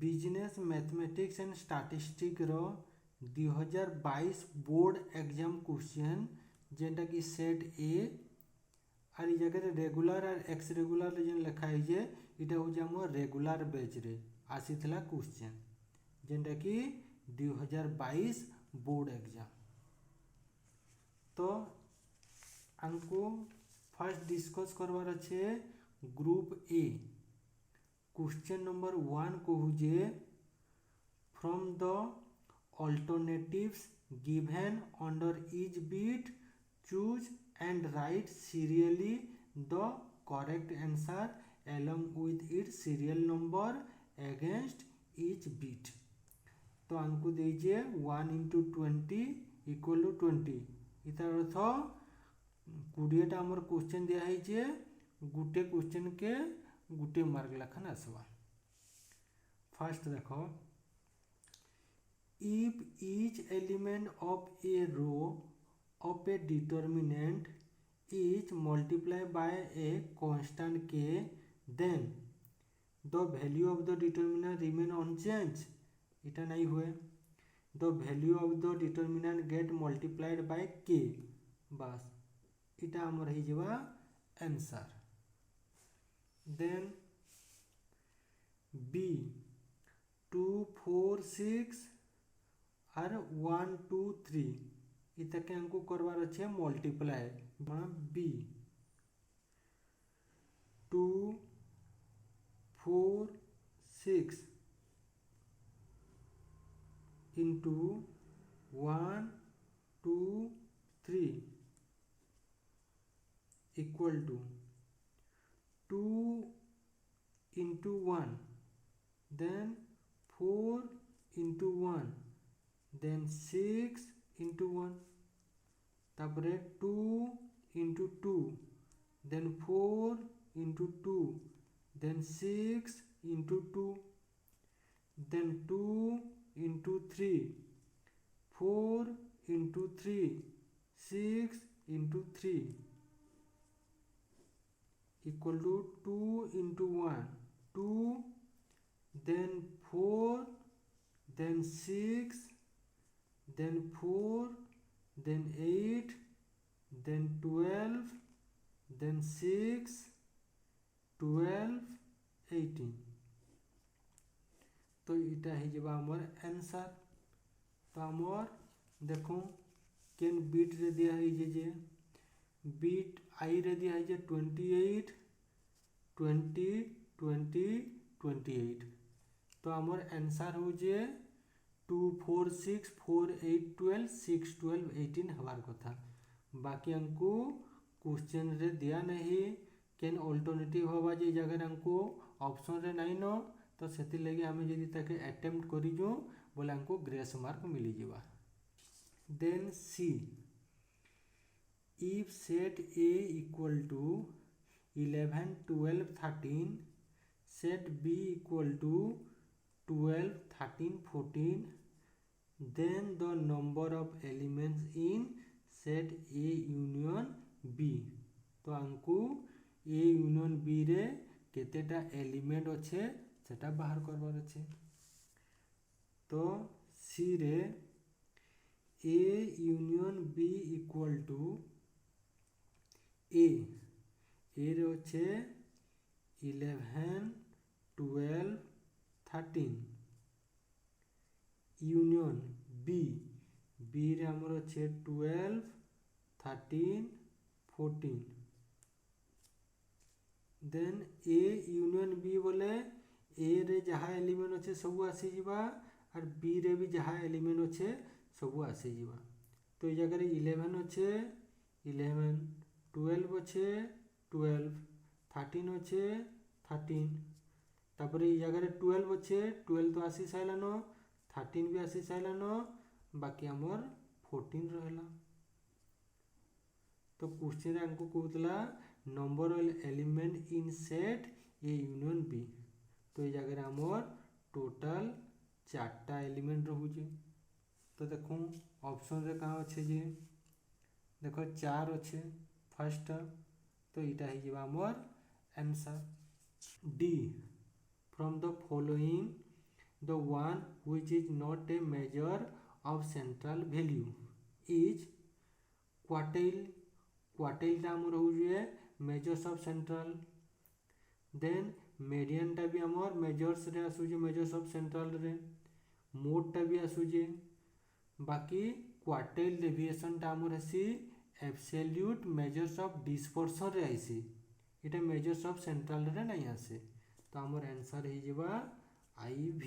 Business mathematics and statistic रो 2022 board exam question जेनटा कि सेट ए और जगह रेगुलर और एक्स रेगुलर जेन लिखा है जे इटा हो जाम रेगुलर बैच रे आसीथिला क्वेश्चन जेनटा कि 2022 बोर्ड एग्जाम। तो हमको फर्स्ट डिस्कस करवार अच्छे ग्रुप ए क्वेश्चन नंबर 1 कहू जे from the alternatives given under each bit choose and write serially the correct answer along with its serial number against each bit। तो हमको दीजिए 1 into 20 equal to 20 इतार अर्थ 20टा आमर question दिया है जे गुटे क्वेश्चन के गुटे मार्क लखन आसवा। फर्स्ट देखो if each element of a row of a determinant is multiply by a constant k then the value of the determinant remain unchange इटा नहीं हुए the value of the determinant get multiplied by k बस इटा हमर ही जवा answer. Then B 2 4 6 और 1 2 3 इतके हमको करवार अच्छे multiply B 2 4 6 into 1 2 3 equal to 2 into 1 then 4 into 1 then 6 into 1 तापरे 2 into 2 then 4 into 2 then 6 into 2 then 2 into 3 4 into 3 6 into 3 equal to 2 into 1 2 then 4 then 6 then 4 then 8 then 12 then 6 12 18 तो इटा ही जब आमर आंसर। तो आमर देखो केन बीट रे दिया है जे बीट आई रे दिया है जे 28 20 20 28 तो आमर आंसर हो जे 2 4 6 4 8 12 6 12 18 हमार कथा। बाकी हमको क्वेश्चन रे दिया नहीं केन अल्टरनेटिव हवा जे जगह हमको ऑप्शन रे नहीं न तो सेति लगे हमें यदि ताके अटेम्प्ट करी जो बोले हमको ग्रेस मार्क मिली जीवा। Then see if set A equal to 11 12 13 set B equal to 12 13 14 then the number of elements in set A union B। तो हमको A union B रे केतेटा एलिमेंट अच्छे सेटा बाहर करवार अच्छे। तो सी रे A union B equal to ए रे अच्छे 11 12 13 यूनियन बी रे हमर अच्छे 12 13 14 देन ए यूनियन बी बोले ए रे जहाँ एलिमेंट अच्छे सब आसी जीवा और बी रे भी जहाँ एलिमेंट अच्छे सब आसी जीवा। तो ये जगह 11 अच्छे 11 12 अच्छे 12 13 अच्छे 13 तापर ये जगह 12 अच्छे 12 तो आसी साइलान 13 भी आसी साइलान बाकी हमर 14 रहला। तो क्वेश्चन रे हमको कहतला number of element in set A union B. तो ये जगह हमर टोटल 4टा एलिमेंट रहूचे। तो देखो ऑप्शन रे कहाँ अच्छे जे देखो 4 अच्छे फर्स्ट तो इटा ही जीवा मोर answer. D from the following the one which is not a measure of central value is quartile. Quartile टा आमर होउए measures of central. then median टा भी आमर measures रे आसुजे measures of central रे. mode टा भी आसुजे. बाकी quartile deviation टा आमर हेसी absolute measures of dispersion रे आइसी. इटा measures of central रे नहीं आसे. तो आमर आंसर हो जिबा IV.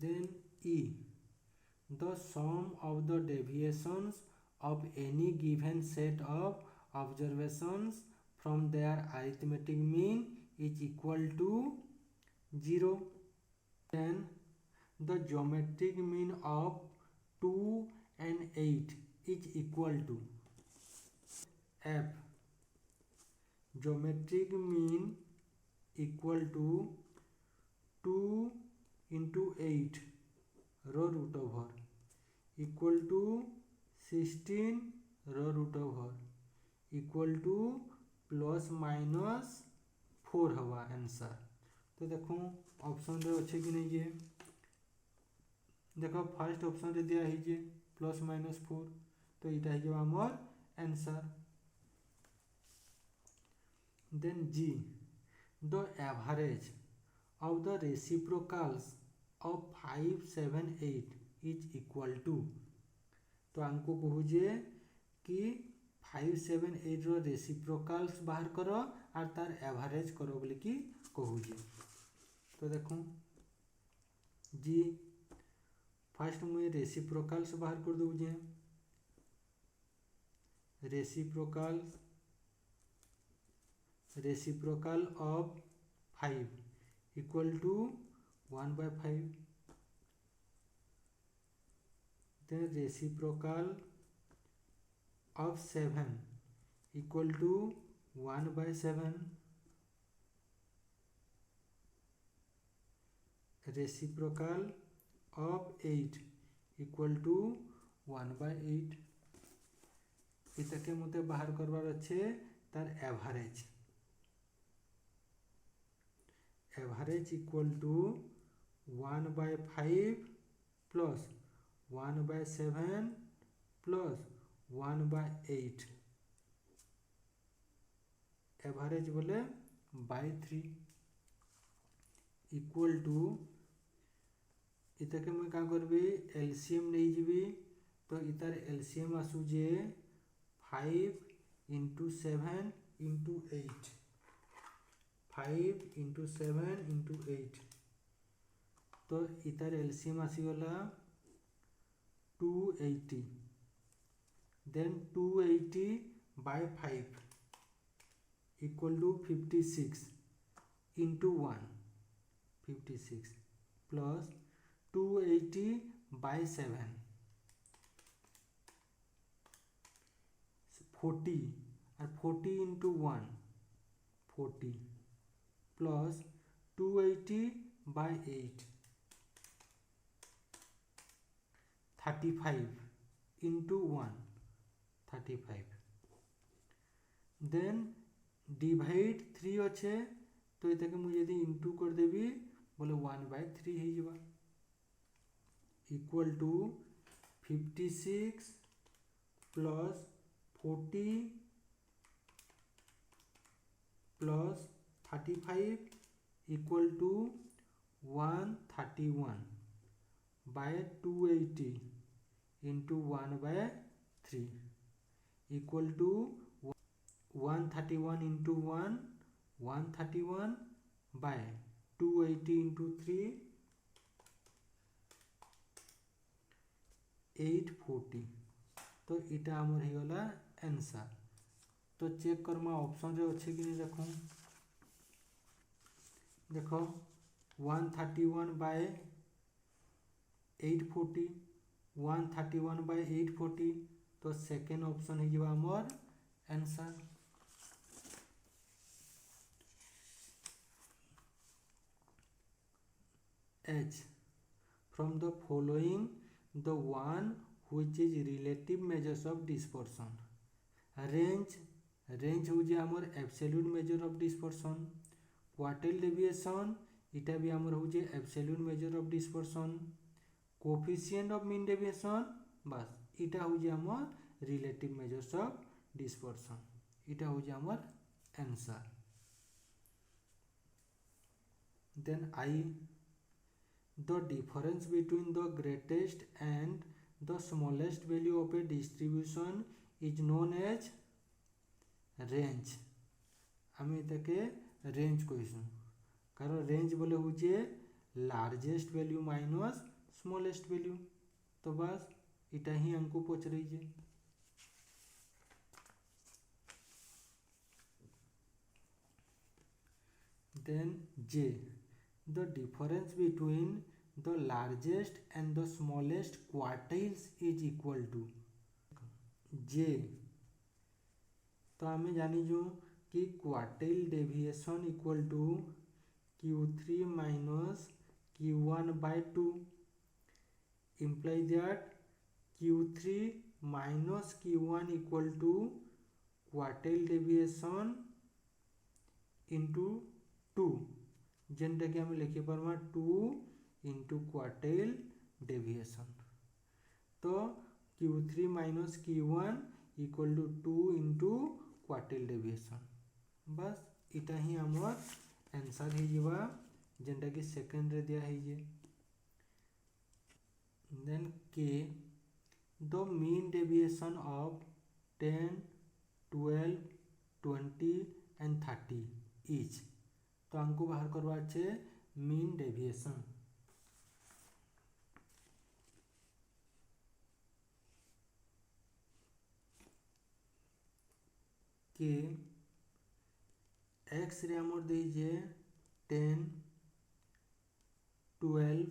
then E, the sum of the deviations of any given set of observations from their arithmetic mean is equal to 0. then the geometric mean of 2 and 8 is equal to F. geometric mean equal to 2 into 8 row root over equal to 16 row root over equal to plus minus 4 हवा answer. तो देखो option रे अच्छे कि नहीं. ये देखो first option रे दिया है प्लस माइनस 4. तो इटा है आमर answer. then G, the average of the reciprocals of 5, 7, 8 is equal to. तो हमको कहूजे कि 5, 7, 8 रो रेसिप्रोकाल्स बाहर करो और तार एवरेज करो बोले कि कहूजे. तो देखो जी फर्स्ट मुझे रेसिप्रोकाल्स बाहर कर दूजे. Reciprocal of 5 equal to 1/5. then reciprocal of 7 equal to 1/7. reciprocal of 8 equal to 1/8. इतके मते बाहर करवार अच्छे तार average. Average equal to 1/5 plus 1/7 plus 1/8. Average बोले बाय 3 इक्वल टू इतके मैं क्या करबी एलसीएम नहीं जीबी. तो इतार एलसीएम आसुजे 5 into 7 into 8. 5 into 7 into 8. तो इतार LCM आसीगला 280. then 280 by 5 equal to 56 into 1. 56 plus 280 by 7 40 और 40 into 1 40 plus 280 by 8 35 into 1 35. then divide 3 अच्छे तो इतके मुझे यदि इंटू कर देवी बोले 1/3 ही जावा equal to 56 plus 40 plus 35 equal to 131 by 280 into 1/3 equal to 131 into 1 131 by 280 into 3 840. तो इटा आमर ही गला आंसर. तो चेक करमा ऑप्शन रे अच्छे कि नहीं. देखो 131 by 840 131 by 840. तो सेकेंड ऑप्शन है आमर answer. H, from the following the one which is relative measures of dispersion. range होउजे हमर absolute measure of dispersion. Quartile deviation इटा भी हमर होउजे absolute measure of dispersion. Coefficient of mean deviation बस इटा होउजे हमर रिलेटिव मेजर्स ऑफ डिस्पर्शन. इटा होउजे हमर answer. then I, the difference between the greatest and the smallest value of a distribution is known as range. आमे इताके range कहिसु कारण range बोले होचे largest value minus smallest value. तो बस इटा ही हमको पचरई जे. then J, the difference between the largest and the smallest quartiles is equal to J. तो आमे जानी जो कि quartile deviation equal to Q3 minus Q1 by 2 imply that Q3 minus Q1 equal to quartile deviation into 2 जेनटा कि आम लिखि pharma 2 into quartile deviation. तो Q3 minus Q1 equal to 2 into quartile deviation. बस इटा ही हमर आंसर हो जिबा जेनटा कि सेकंड रे दिया है जे. देन के the mean deviation of 10 12 20 and 30 is. तो हमको बाहर करवा अच्छे मीन डेविएशन. के एक्स रे हमर दीजिए 10 12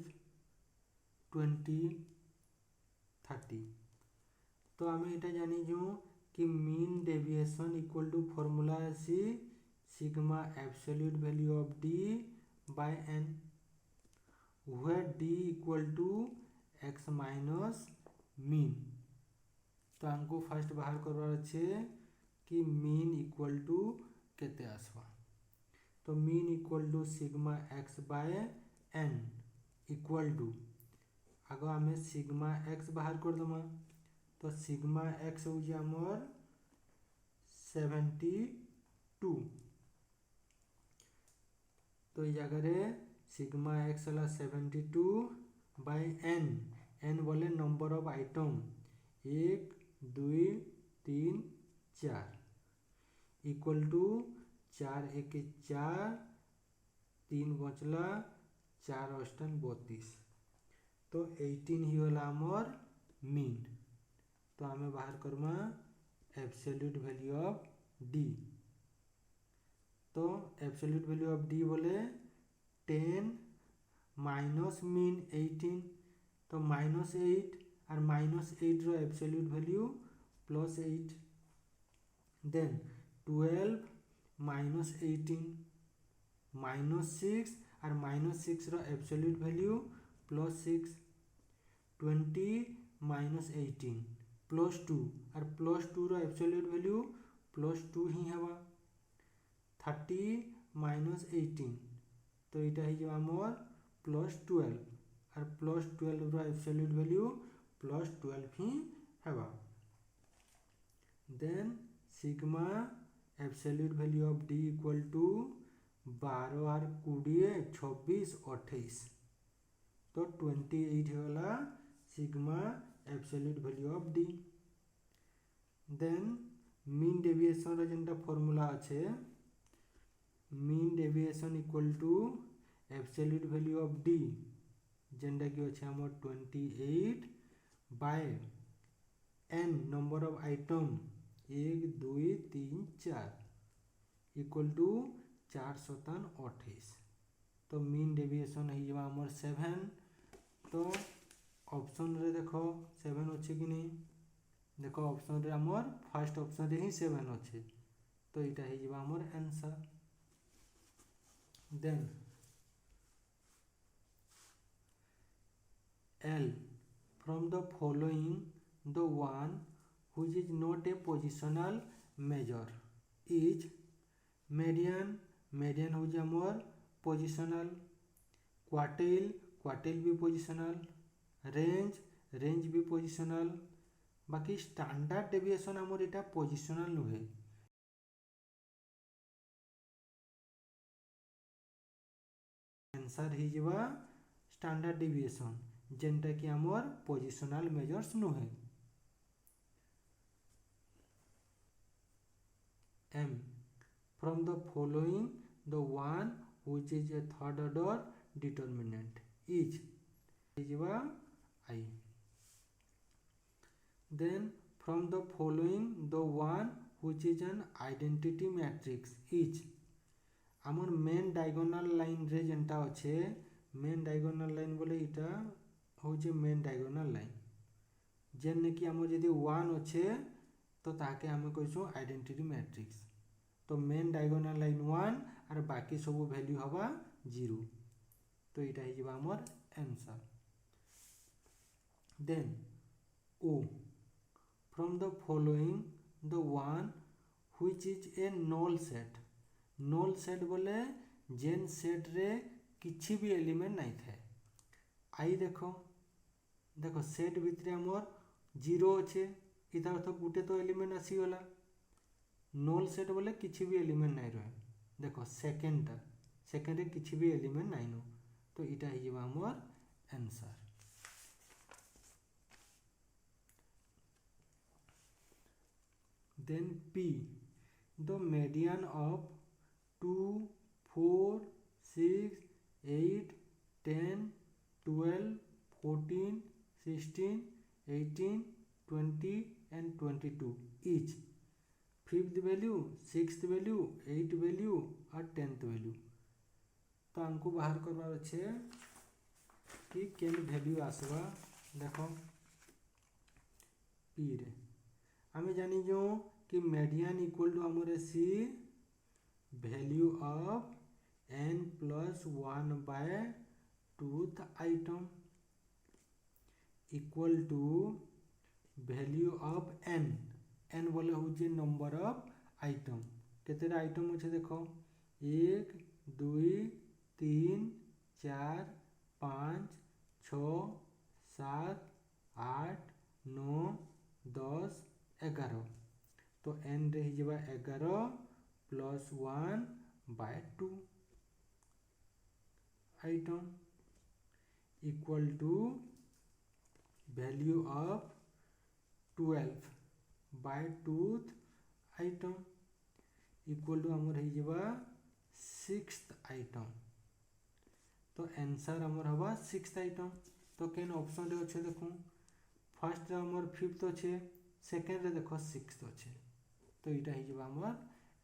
20 30. तो आम इटा जानी जो कि mean deviation equal to formula आसी sigma absolute value of D by N where D equal to X minus mean. तो हमको फर्स्ट बाहर करवार अच्छे कि मीन इक्वल टू केते आसवा. तो mean equal to sigma x by n equal to आगे आम सिग्मा एक्स बाहर कर दमा. तो सिग्मा एक्स हो आमर 72. तो ये जगह सिग्मा एक्स है 72 बाय एन. एन बोले number of item 1 2 3 4 equal to 4 1 4 3 बचला 4 8 32. तो 18 ही वाला आमर मीन. तो आमे बाहर Karma absolute value of D. तो एब्सोल्यूट वैल्यू ऑफ डी बोले 10 माइनस मीन 18. तो -8 और -8 रो एब्सोल्यूट वैल्यू +8. देन 12 माइनस 18 -6 और -6 रो एब्सोल्यूट वैल्यू +6. 20 माइनस 18 +2 और +2 रो एब्सोल्यूट वैल्यू +2 ही हवा. 30 माइनस 18 तो इटा ही जो आमर +12 और +12 रो एब्सोल्यूट वैल्यू +12 ही हवा. Then sigma absolute value of D equal to 12 और 20 26 28. तो 28 होला sigma absolute value of D. Then mean deviation रो जेंटा फॉर्मूला अच्छे mean deviation equal to absolute value of D जेंटा कि अच्छे हमर 28 by N number of item 1 2 3 4 equal to 4 7 28. तो मीन डेविएशन है जब हमर 7. तो ऑप्शन रे देखो 7 अच्छे कि नहीं. देखो ऑप्शन रे हमर फर्स्ट ऑप्शन रे ही 7 अच्छे. तो इटा है जब हमर answer. Then L from the following the one which is not a positional measure is median, median हूँ आमर positional, quartile, quartile भी positional, range, range भी positional, बाकी standard deviation आमर इटा positional नुहे। आंसर ही जवा स्टैंडर्ड डेविएशन जेनटा कि आमर पोजिशनल मेजर्स नुहे। M from the following the one which is a third order determinant is java I. Then from the following the one which is an identity matrix is आमर main diagonal line रे जेनटा अच्छे main diagonal line बोले इटा होचे main diagonal line जेन कि आमर यदि 1 अच्छे तो ताके आमे कहसु आइडेंटिटी मैट्रिक्स। तो मेन डायगोनल लाइन 1 और बाकी सब वैल्यू हवा 0 तो इटा ही जबा आमर answer. Then O from the following the one which is a null set, null set बोले जेन सेट रे किछि भी एलिमेंट नहीं थे। आई देखो देखो सेट भितरे आमर 0 अच्छे इधर अर्थ गुटे तो एलिमेंट आसीगला। null set बोले किछि भी एलिमेंट नहीं रहे। देखो सेकेंड रे किछि भी एलिमेंट नहीं नो तो इटा ही जबा आमर answer. Then P the median of 2, 4, 6, 8, 10, 12, 14, 16, 18, 20 and 22 each fifth value, sixth value, eighth value और 10th value। तो हमको बाहर करवार अच्छे कि केन वैल्यू आसवा। देखो P रे आमे जानी जो कि मीडियन इक्वल टू आमर सी value of n plus 1 by 2th item equal to value of n, n बोले हूँ नंबर ऑफ आइटम केते आइटम अच्छे देखो 1 2 3 4 5 6 7 8 9 10 11 तो n रही जब 11 plus 1 by 2 item equal to value of 12 by 2th item equal to आमर ही जब 6th आइटम। तो आंसर आमर हवा 6th आइटम। तो केन ऑप्शन रे अच्छे देखो फर्स्ट रे आमर 5th अच्छे सेकेंड रे देखो 6th अच्छे तो इटा ही जब आमर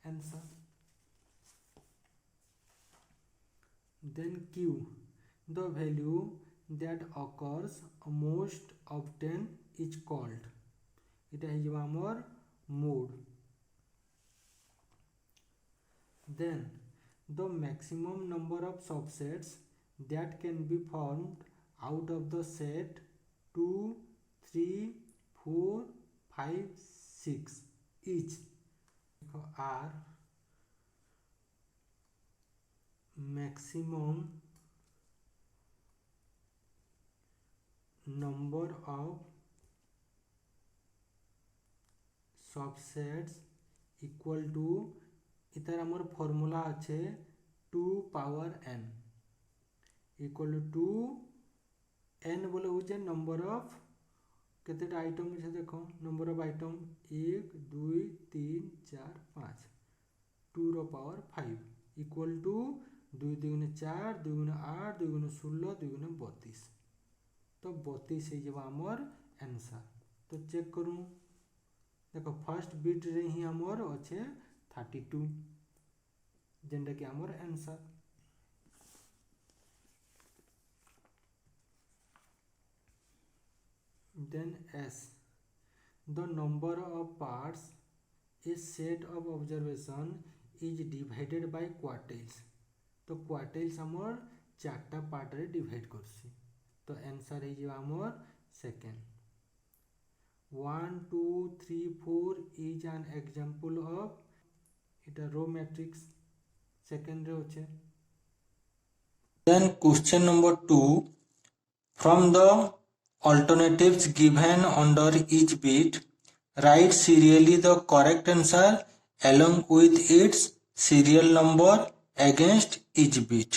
answer. Then Q the value that occurs most often is called इटा ही जब आमर mode। Then the maximum number of subsets that can be formed out of the set 2, 3, 4, 5, 6 each are maximum number of subsets equal to इतर आमर formula अच्छे 2 power n equal to n बोले हूँ number of केते item अच्छे देखो number of item 1 2 3 4 5 2 रो power 5 equal to 2 2 4 2 8 2 16 2 32 तो 32 है जब आमर आंसर। तो चेक करूँ देखो फर्स्ट बिट रे ही आमर अच्छे 32 जेंटा कि आमर answer. Then S the number of parts a set of observation is divided by quartiles। तो quartiles आमर 4टा पार्ट रे डिवाइड करसी तो आंसर है जो आमर second. 1 2 3 4 is an example of এটা row matrix second রে হচ্ছে। Then question number 2, from the alternatives given under each bit, write serially the correct answer along with its serial number against each bit.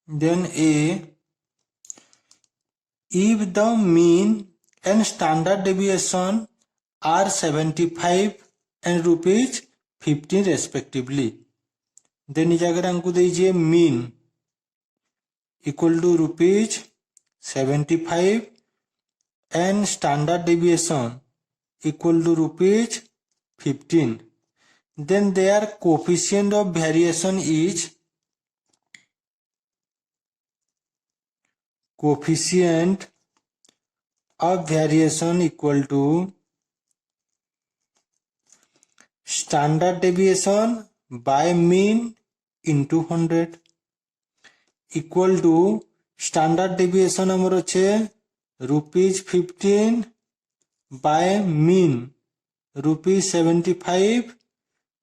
Then A, if the mean and standard deviation are 75 and rupees 15 respectively, then इस जगह हमको दीजिए mean equal to rupees 75 and standard deviation equal to rupees 15. Then their coefficient of variation is coefficient of variation equal to standard deviation by mean into 100 equal to standard deviation আমার হচ্ছে ₹15 by mean ₹75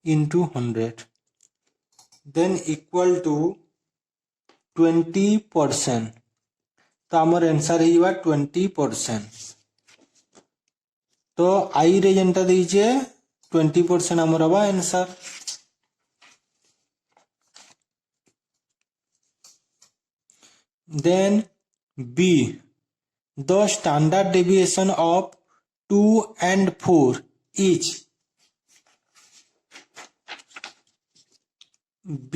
into 100, then equal to 20%. तो आमर answer है 20%। तो आई रे जेनटा दीजिए 20% आमर हवा answer. Then B, the standard deviation of 2 and 4 each. B,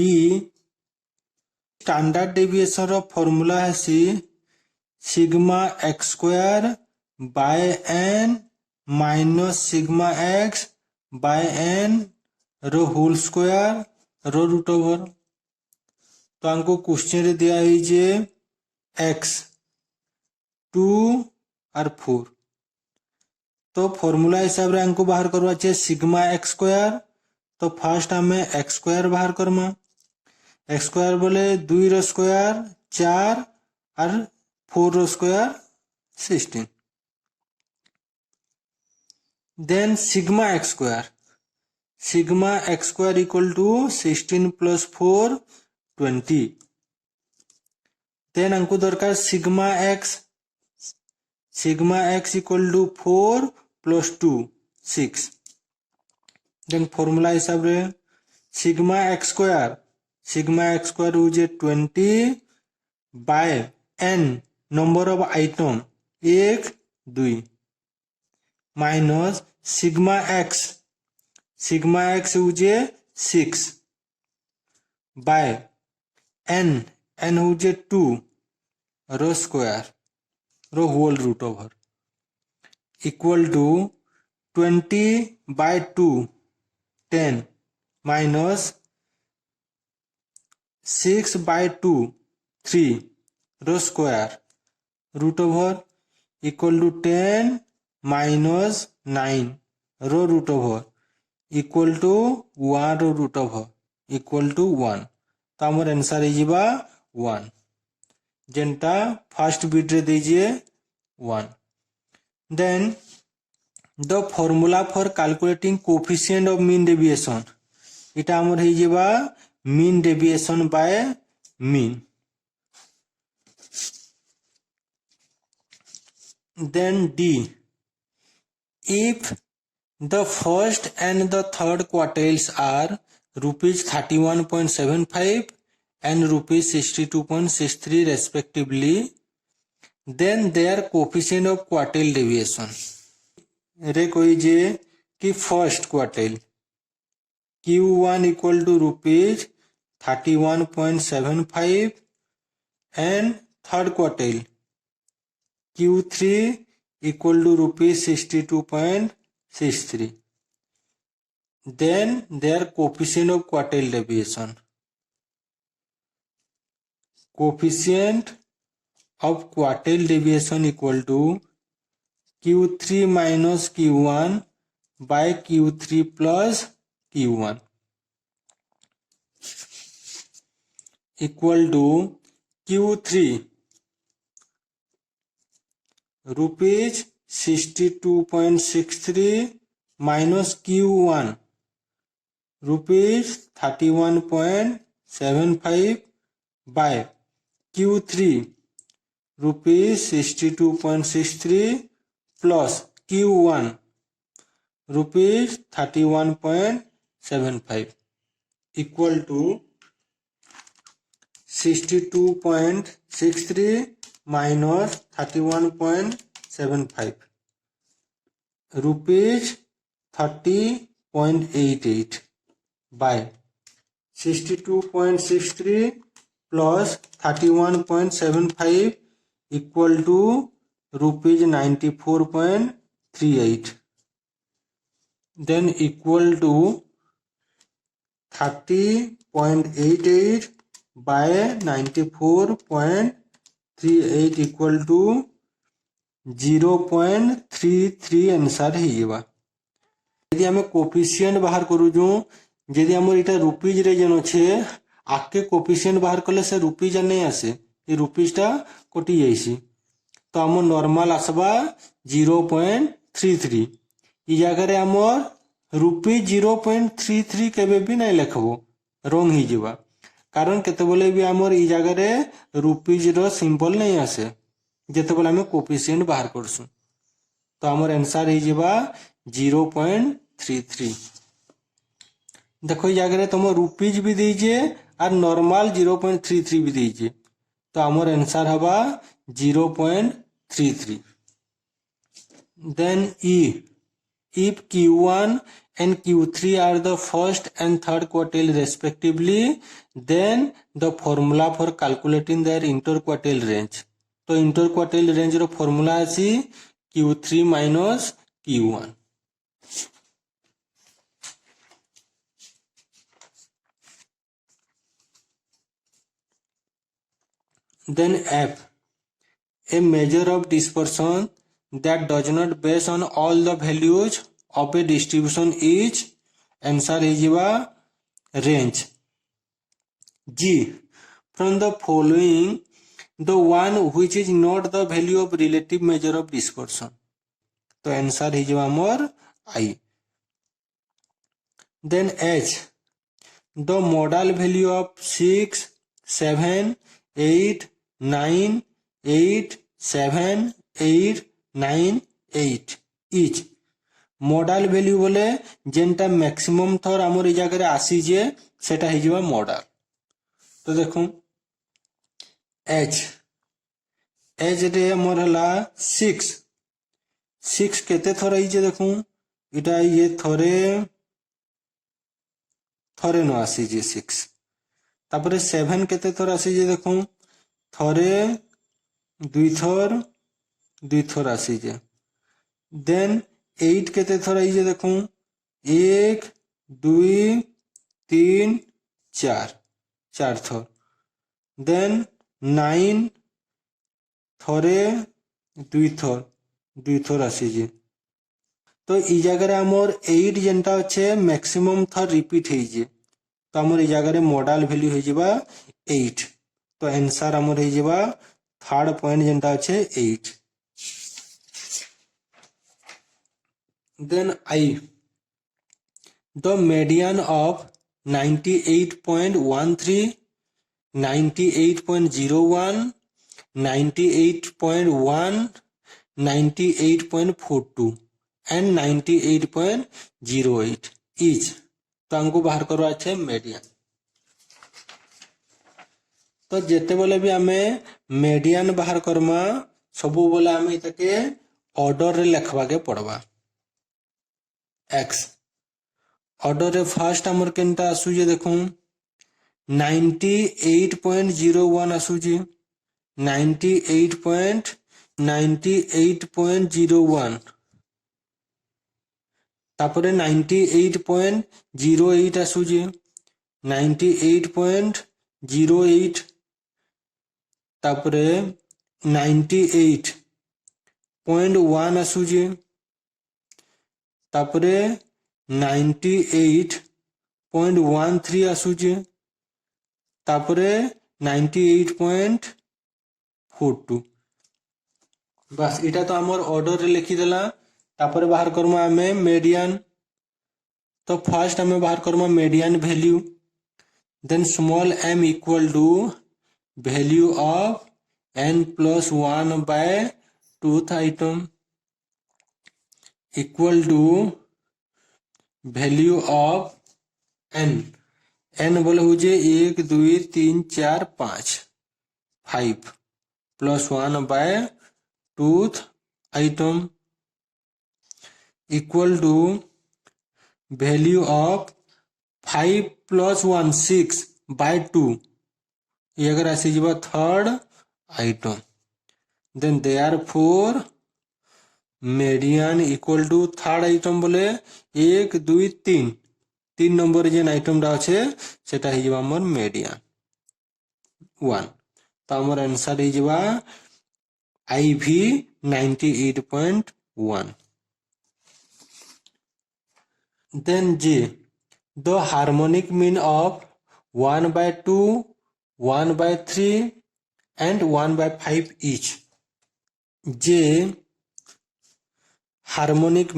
standard deviation of formula है sigma x square by n minus sigma x by n रो होल स्क्वायर रो रूट ओवर। तो हमको क्वेश्चन रे दिया है जे x 2 और 4। तो फॉर्मूला हिसाब रे हमको बाहर करवा चाहिए सिग्मा एक्स स्क्वायर। तो फर्स्ट हमें एक्स स्क्वायर बाहर करमा। एक्स स्क्वायर बोले 2 रो स्क्वायर 4 और 4 रो square 16। Then sigma X square equal to 16 plus 4 20। Then हमको दरकार sigma X equal to 4 plus 2 6। Then formula हिसाब रे सिग्मा एक्स स्क्वायर हुए 20 by n number of item 1 2 minus sigma X हुए 6 बाय n हुए 2 रो स्क्वायर रो whole root over equal to 20 by 2 10 minus 6 by 2 3 row square root over equal to 10 minus 9 रो root over equal to 1 रो root over equal to 1। तो आमर answer है 1 जेनटा first bit रे दीजिए 1। Then the formula for calculating coefficient of mean deviation इटा आमर है mean deviation by mean. Then D, if the first and the third quartiles are rupees 31.75 and rupees 62.63 respectively, then their coefficient of quartile deviation रे कोई जे कि first quartile Q1 equal to rupees 31.75 and third quartile Q3 equal to rupees 62.63. Then their coefficient of quartile deviation. Coefficient of quartile deviation equal to Q3 minus Q1 by Q3 plus Q1 equal to Q3 rupees 62.63 minus Q1 rupees 31.75 by Q3 rupees 62.63 plus Q1 rupees 31.75 equal to 62.63 minus 31.75 rupees 30.88 by 62.63 plus 31.75 equal to rupees 94.38 then equal to 30.88 by 94.38 equal to 0.33 answer होइबा यदि हमें coefficient बाहर करूजु यदि हमर इटा rupees रे जन छे आके कोफिशिएंट बाहर करले से रुपीज नहीं आसे ए रुपीजटा कटि जाइसी तो हमर नॉर्मल आसबा 0.33 ई जगह रे हमर रुपीज 0.33 केबे भी नहीं लिखबो रंग ही जिबा कारण केते बोले भी हमर ई जगह रे रुपीज रो सिंबल नहीं आसे जेते बोले हमें कोफिशिएंट बाहर करसु तो हमर आंसर ही जिबा 0.33 देखो ई जगह रे तुम रुपीज भी दीजिए और नॉर्मल 0.33 भी दीजिए तो हमर आंसर हवा 0.33 then if Q1 and Q3 are the first and third quartile respectively then the formula for calculating their interquartile range तो interquartile range रो formula आसी Q3 minus Q1 then F a measure of dispersion that does not base on all the values of a distribution is answer is range G from the following the one which is not the value of relative measure of dispersion तो answer is amor I then H the modal value of 6 7 8 9 8 7 8 9 8 each modal value बोले जेनटा maximum थर आमर ई जगह आसी जे सेटा ही जिवा modal तो देखो h रे मोर हला 6 केते थर आई जे देखो इटा ये थरे न आसी जे 6 तापरे 7 केते थर आसी जे देखो थरे दुई थर आसी जे देन 8 केते थर आई जे देखो 1 2 3 4 थर देन 9 थरे दुई थर आसी जे तो ई जगह हमर 8 जेंटा अच्छे मैक्सिमम थर रिपीट है जे तो हमर ई जगह मॉडल वैल्यू है जिबा 8 तो आंसर हमर है जिबा थर्ड पॉइंट जेंटा अच्छे 8 then I the median of 98.13 98.01 98.1 98.42 and 98.08 each तो हमको बाहर करो अच्छे मीडियन तो जेते बोले भी हमें मीडियन बाहर करमा सबू बोले हमें इतके ऑर्डर रे लिखवा के पड़वा x ऑर्डर रे फर्स्ट हमर केनटा आसु जे देखो 98.01 आसु जे 98.01 तापरे 98.08 आसु जे 98.08 तापरे 98.1 आसु जे तापरे 98.13 आसु जे तापरे 98.42 बस इटा तो आमर ऑर्डर रे लिखिदेला तापर बाहर करमा आमे मीडियन तो फर्स्ट आमे बाहर करमा median value then small m equal to value of n plus 1 by 2th item equal to value of n n बोले हो जे 1 2 3 4 5 5 plus 1 by 2th item equal to value of 5 plus 1 6 by 2 ये अगर आसी जीवा third item then therefore median equal to third item बोले 1 2 3 number जेन item टा अच्छे सेटा ही जीवा हमर मीडियन 1 तो हमर आंसर ही जीवा IV 98.1 then J the harmonic mean of 1 by 2 1 by 3 and 1 by 5 each J harmonic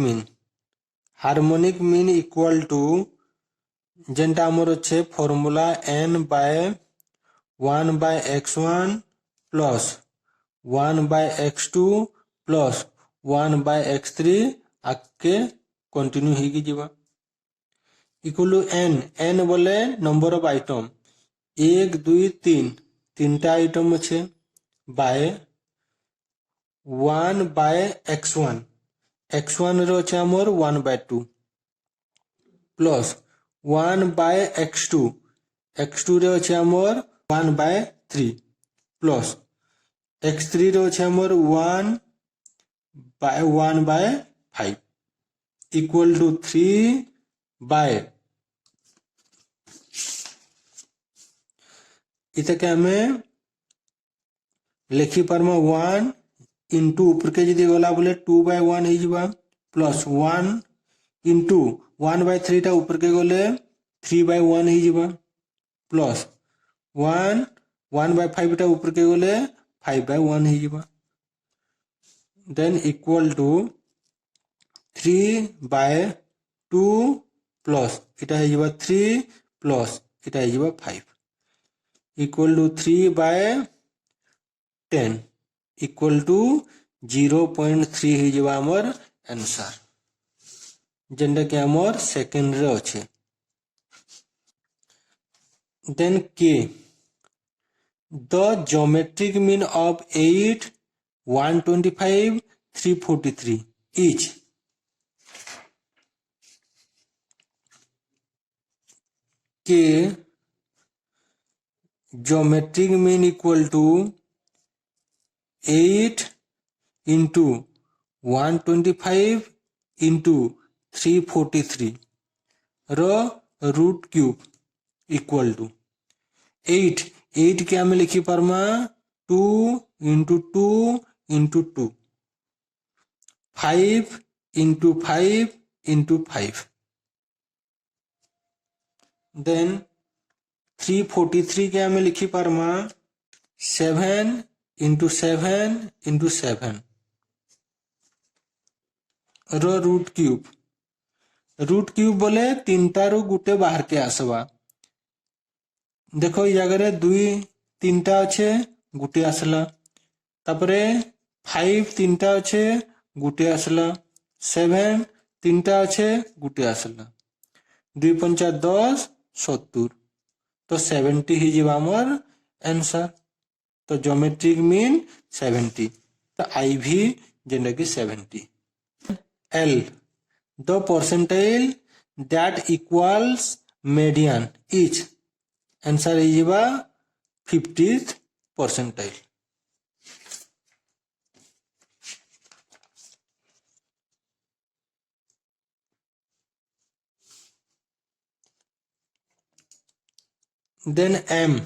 mean equal to जेंटा आमर अच्छे formula n by 1 by x1 plus 1 by x2 plus 1 by x3 आके कंटिन्यू ही जीवा equal to n बोले number of item 1 2 3 टा item अच्छे bye 1 by x1 रो अच्छे आमर 1 by 2 plus 1 by x2 रे अच्छे आमर 1 by 3 प्लस x3 रे अच्छे आमर 1 by 5 इक्वल टू 3 by इतके हमें लिखी परमा 1 इंटू ऊपर के यदि गला बोले 2 by 1 ही जीवा प्लस 1 इंटू 1 by 3 टा ऊपर के गले 3 by 1 ही जीवा प्लस 1 by 5 टा ऊपर के गले 5 by 1 ही जीवा then equal to 3 by 2 plus इटा है जीवा 3 प्लस इटा है जीवा 5 equal to 3 by 10 equal to 0.3 ही जीवा हमर आंसर जेंडा के हमर सेकंड रे अच्छे देन के the geometric mean of 8 125 343 each के geometric mean equal to 8 into 125 into 343 रो रूट क्यूब इक्वल टू 8 के हमें लिखी परमा 2 into 2 into 2 5 into 5 into 5 then 343 के हमें लिखी परमा 7 इंटू 7 इंटू 7 रो रूट क्यूब बोले 3टा रू गुटे बाहर के आसवा देखो ये जगह 2 3टा अच्छे गुटे आसला तापरे 5 3टा अच्छे गुटे आसला 7 3टा अच्छे गुटे आसला 2 5 10 70 तो 70 ही जीवा हमर आंसर तो ज्योमेट्रिक मीन 70 तो IV जेंडा की 70 L the percentile that equals median each answer ही जीवा 50th percentile then M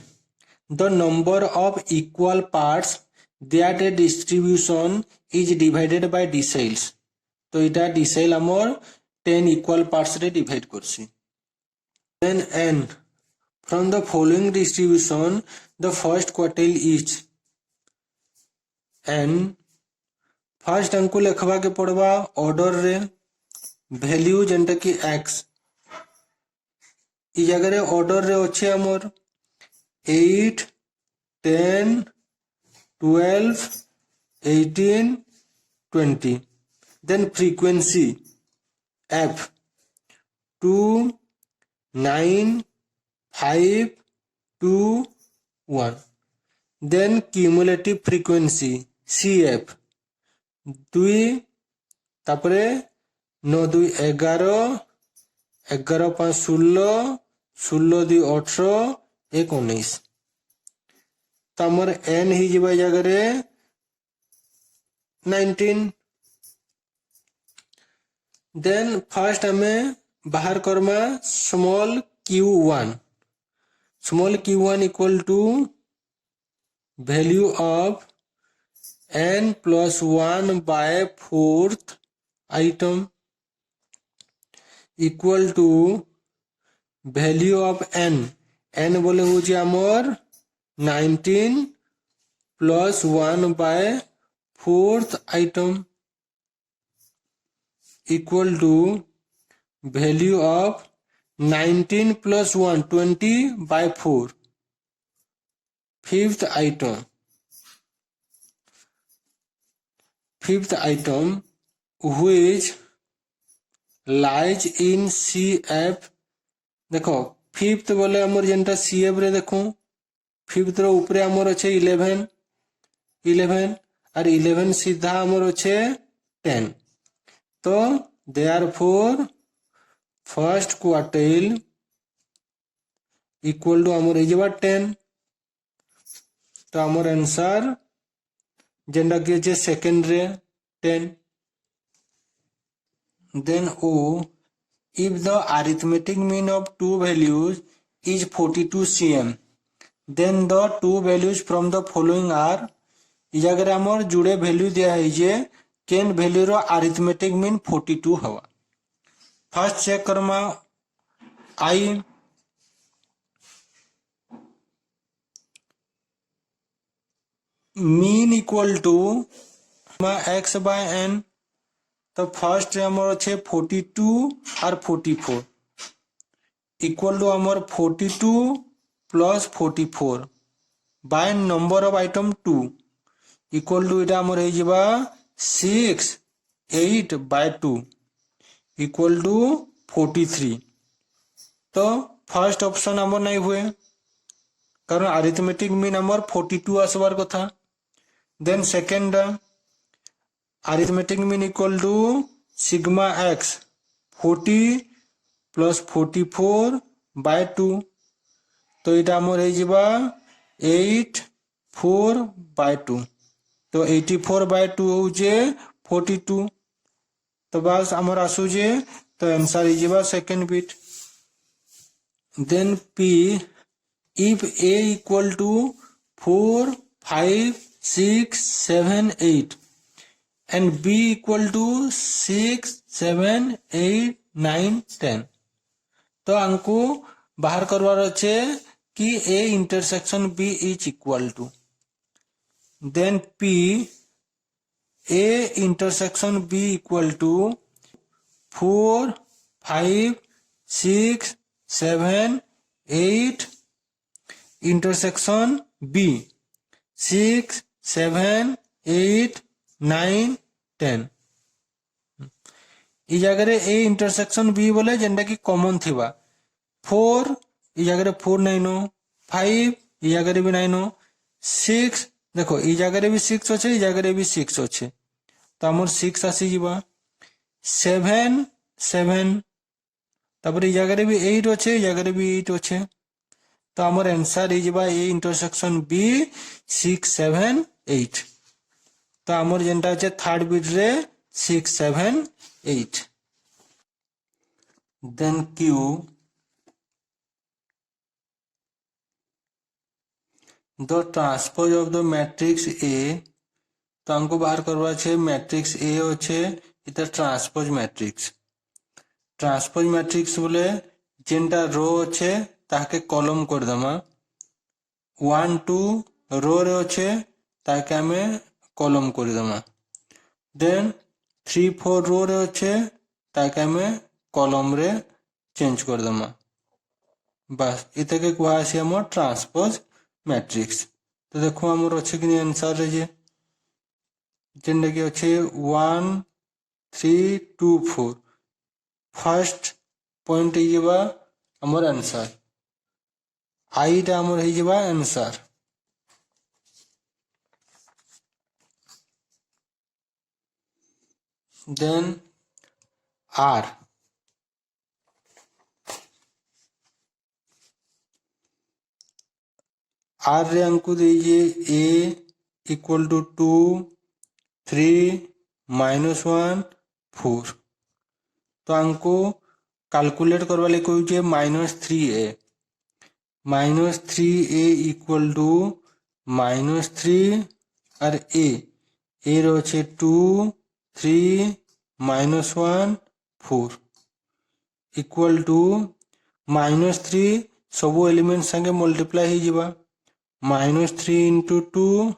the number of equal parts that a distribution is divided by deciles तो इटा डिसाइल हमर 10 इक्वल पार्ट्स रे divide करसी then n from the following distribution the first quartile is n first हमको लिखवा के पड़वा order रे value जेंटा कि एक्स इ जगह रे ऑर्डर रे अच्छे हमर 8 10 12 18 20 then frequency f 2 9 5 2 1 then cumulative frequency cf 2 तापरे 9 2 11 11 5 16 16 2 18 19 तो हमर n ही जीवा जगह रे 19 देन फर्स्ट हमें बाहर करमा small q1 equal to value of n plus 1 by fourth item equal to value of n बोले हो जी हमर 19 plus 1 by fourth item equal to value of 19 plus 1 20 by 4 fifth item which lies in CF देखो fifth बोले हमर जेंटा CF रे देखो fifth रो ऊपर हमर अच्छे 11 और 11 सीधा हमर अच्छे 10 तो therefore first quartile equal to हमर हो 10 तो हमर आंसर जेंडा कि जे सेकंड रे 10 देन ओ if the arithmetic mean of two values is 42 cm then the two values from the following are इस जगह हमर जुड़े वैल्यू दिया है जे केन वैल्यू रो अरिथमेटिक मीन 42 हवा फर्स्ट चेक करमा I mean equal to x by n तो फर्स्ट हमर अच्छे 42 और 44 इक्वल टू हमर 42 plus 44 by number of item 2 equal to इटा हमर हो जिबा 6 8 बाय 2 इक्वल टू 43 तो फर्स्ट ऑप्शन हमर नहीं हुए कारण अरिथमेटिक मीन हमर 42 आसबार कथा then second arithmetic mean equal to sigma x 40 plus 44 by 2 तो इटा हमर हो जिबा 8 4 बाय 2 तो 84 बाय 2 हो जे 42 तो बस हमर आसु जे तो आंसर हो जिबा second bit then p if a equal to 4 5 6 7 8 and b equal to 6 7 8 9 10 तो हमको बाहर करवार अच्छे कि a intersection b is equal to then p a intersection b equal to 4 5 6 7 8 intersection b 6 7 8 9 10 इ जगह ए इंटरसेक्शन b बोले जेंडा की कॉमन थिबा 4 इ जगह 4 नहीं नो 5 इ जगह भी नहीं नो 6 देखो इ जगह भी 6 अच्छे इ जगह भी 6 अच्छे तो हमर 6 आसी जीवा 7 7 तब इ जगह भी 8 अच्छे इ जगह भी 8 अच्छे तो हमर आंसर इज बा ए इंटरसेक्शन बी 6 7 8 तो हमर जेंटा আছে थर्ड बिट रे 6 7 8 then Q the transpose of the matrix A तो हमको बाहर करवा छे मैट्रिक्स ए होछे इधर ट्रांसपोज मैट्रिक्स बोले जेंटा रो होछे ताके कॉलम कर दमा 1 2 रो रे होछे ताके हमें कॉलम कर दमा देन 3 4 रो रे अच्छे ताकि हमें कॉलम रे चेंज कर देमा बस इते के कुआ आसी हम ट्रांसपोज मैट्रिक्स तो देखो हमर अच्छे कि आंसर रे जे जेंडा कि अच्छे 1 3 2 4 फर्स्ट पॉइंट हो हमर आंसर आई टा हमर हो आंसर देन आर आर रे हमको दीजिए ए इक्वल टू 2 3 -1 4 तो हमको कैलकुलेट करवा ले कहूँ -3a -3a इक्वल टू -3 और ए रोचे 2 3 -1 4 इक्वल टू -3 सब एलिमेंट संगे मल्टीप्लाई हो जावा -3 into 2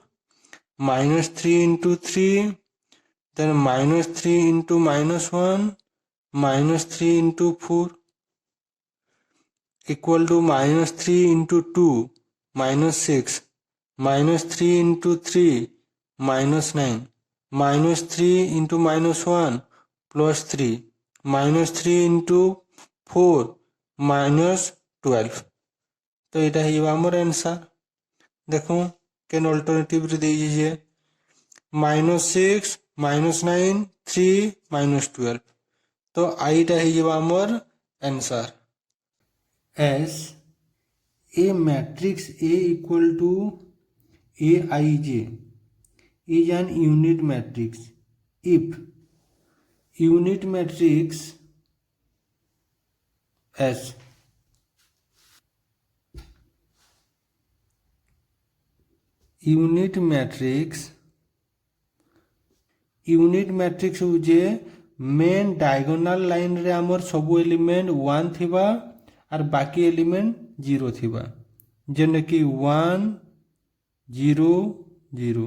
-3 into 3 then -3 into -1 -3 into 4 equal to -3 into 2 -6 -3 into 3 -9 -3 into -1 +3 -3 into 4 -12 तो यहाँ है आमर आंसर देखो केन अल्टरनेटिव रे दे दीजिए -6 -9 3 -12 तो आईटा है आमर answer as a matrix A equal to Aij is an unit matrix if unit matrix S unit matrix होजे मेन डायगोनल लाइन रे हमर सब एलिमेंट 1 थिबा और बाकी एलिमेंट 0 थिबा जेने कि 1 0 0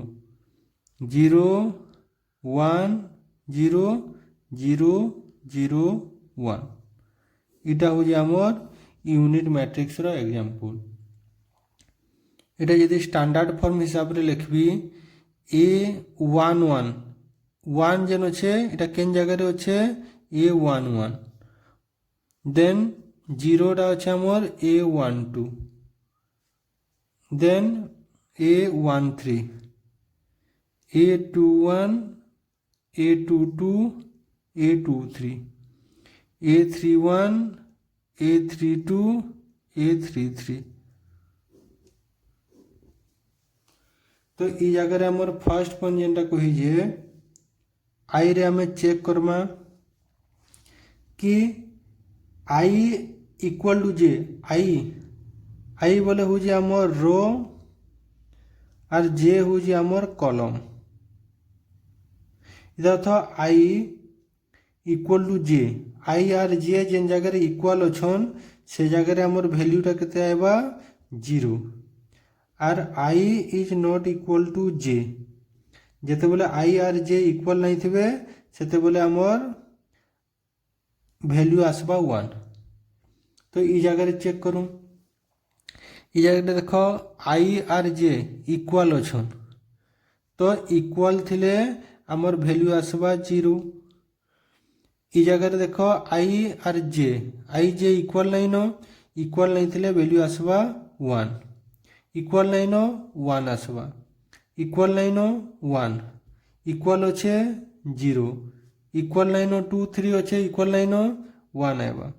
0 1 0 0 0 1 इटा होजे हमर यूनिट मैट्रिक्स रो एग्जांपल এটা যদি স্ট্যান্ডার্ড ফর্ম হিসাবে লিখবি A11 1 যেন আছে এটা কেন জায়গায় আছে A11 দেন 0টা আছে আমার A12 দেন A13 A21 A22 A23 A31 A32 A33 तो ई जगह आमर फर्स्ट पॉइंट जेनटा कही आई रे आमे चेक करमा कि आई इक्वल टू जे आई बोले हूँ आमर रो और जे हूँ आमर कॉलम इधर था आई इक्वल टू जे आई और जे जेन जगह इक्वल अच्छन से जगह आमर वैल्यूटा केते आइबा 0 और I is not equal to J जेते बोले आई और जे इक्वल नहीं थे सेते बोले आमर वैल्यू आसबा 1 तो ई जगह चेक करूँ ई जगह देखो आई और जे इक्वल अच्छन तो इक्वल थिले आमर वैल्यू आसबा 0 ई जगह देखो आई और जे इक्वल नहीं थिले वैल्यू आसबा 1 इक्वल नहीं नो 1 आसबा इक्वल नहीं नो 1 इक्वल अच्छे 0 इक्वल नहीं नो 2 3 अच्छे इक्वल नहीं नो 1 आएगा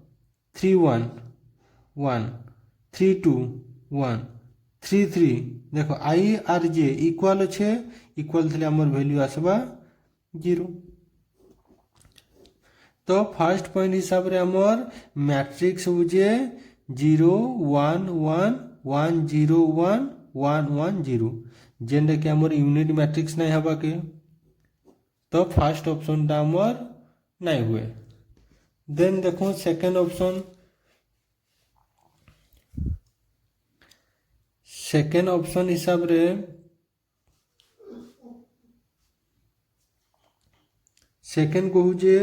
3 1 1 3 2 1 3 3 देखो आई और जे इक्वल अच्छे इक्वल थे आमर वैल्यू आसबा 0 तो फर्स्ट पॉइंट हिसाब रे आमर मैट्रिक्स बुझे 0 1 1 1 0 1 1 1 0 जेनटा कि आमर यूनिट मैट्रिक्स नहीं हवा के तो फर्स्ट ऑप्शन टा आमर नहीं हुए देन देखो सेकंड ऑप्शन हिसाब रे सेकेंड कहुचे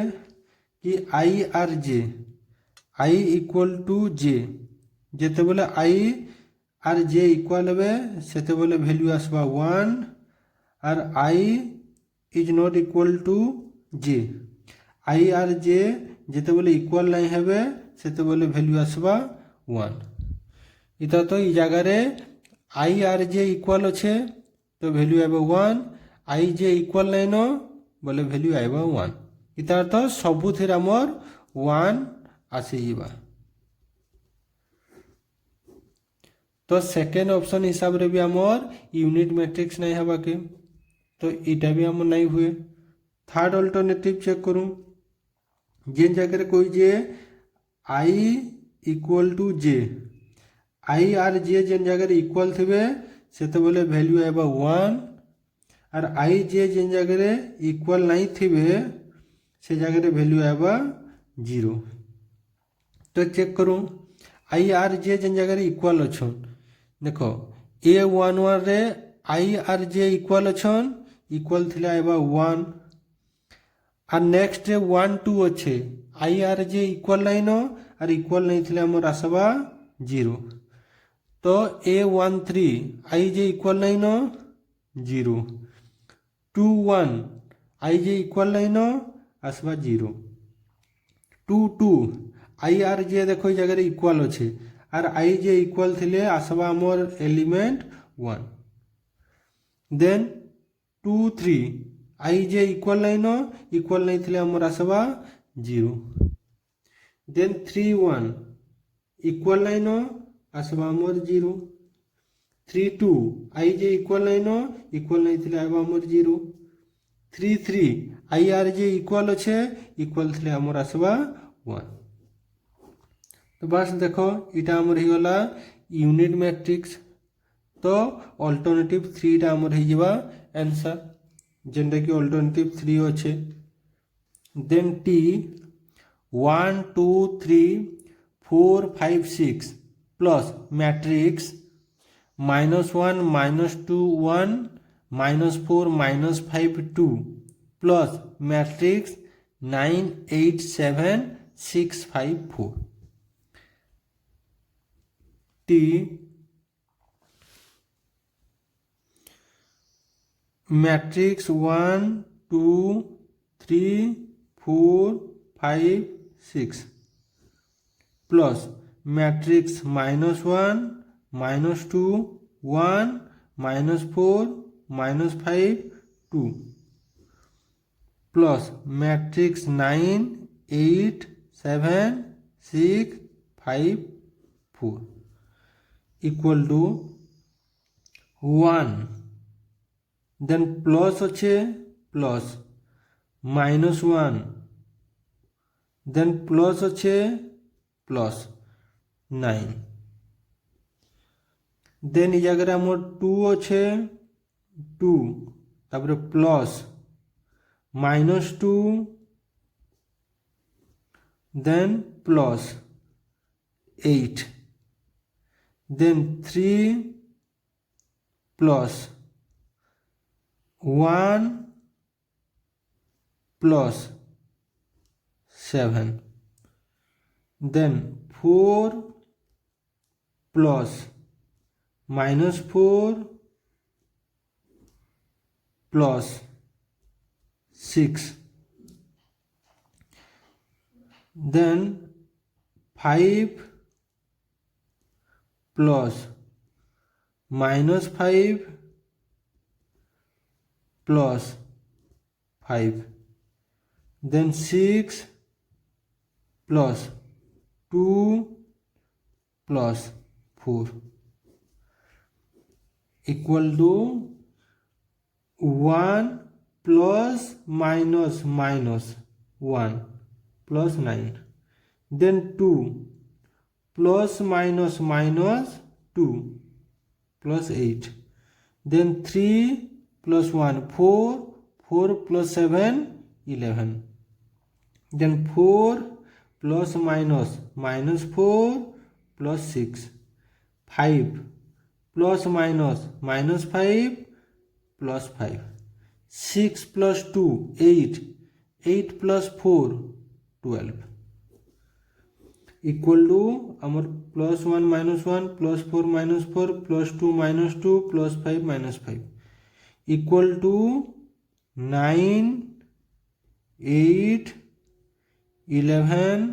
कि I R J I equal to J जेते बोले आई आर जे इक्वल हे सेते बोले वैल्यू आसबा 1 और I is not equal to J I R J जेते बोले इक्वल नहीं हेबे सेते बोले वैल्यू आसबा 1 इता तो ई जगह रे आई आर जे इक्वल अच्छे तो वैल्यू आइबा 1 आई जे इक्वल नहीं न बोले वैल्यू आइबा 1 इतार तो सबुथिर आमर 1 आसीबा। तो सेकेंड ऑप्शन हिसाब रे भी आमर यूनिट मैट्रिक्स नहीं हवा के तो इटा भी आमर नहीं हुए। थर्ड अल्टरनेटिव चेक करूँ जेन जगह कोई J I equal to J I R J जेन जगह इक्वल थे से तो बोले वैल्यू आएगा 1 और आई जे जेन जगह इक्वल नहीं थे से जगह वैल्यू आएगा 0। तो चेक करूँ आई आर जे जेन जगह इक्वल अच्छन देखो A11 रे आई आर जे इक्वल अच्छन इक्वल थे आएगा 1 और नेक्स्ट 1 2 अच्छे आई आर जे इक्वल नहीं न और इक्वल नहीं थे आमर आसबा 0। तो A13 आई जे इक्वल नहीं न 0 2 1 आई जे इक्वल नहीं न आसबा 0 2 2 आई आर जे देखो जगह इक्वल अच्छे और आई जे इक्वल थे आसबा आमर एलिमेंट 1 देन 2 3 आई जे इक्वल नहीं थे आमर आसबा 0 देन 3 1 इक्वल नहीं न आसबा आमर 0 3 2 आई जे इक्वल नहीं थे आसबा आमर 0 3 3 आई आर जे इक्वल अच्छे इक्वल थे आमर आसबा 1। तो बस देखो इटा आमर ही गला यूनिट मैट्रिक्स। तो अल्टरनेटिव 3 टा आमर ही जिबा आंसर जेंटा कि अल्टरनेटिव 3 अच्छे then T 1 2 3 4 5 6 plus matrix -1 -2 1 -4 -5 2 plus matrix 9 8 7 6 5 4 T matrix 1 2 3 4 5 6 plus matrix -1 -2 1 -4 -5 2 plus matrix 9 8 7 6 5 4 equal to 1 then plus अच्छे प्लस -1 देन प्लस अच्छे प्लस 9 देन ये जगह आमर 2 अच्छे 2 तापर plus -2 then plus 8 then 3 plus 1 plus 7 then 4 plus -4 plus 6 then 5 plus -5 plus 5 then 6 plus 2 plus 4 equal to 1 plus minus 1 plus 9 then 2 plus minus 2 plus 8 then 3 plus 1 4 4 plus 7 11 then 4 plus minus -4 plus 6 5 plus minus -5 plus 5 6 plus 2 8 8 plus 4 12 equal to our plus 1 minus 1 plus 4 minus 4 plus 2 minus 2 plus 5 minus 5 equal to 9 8 11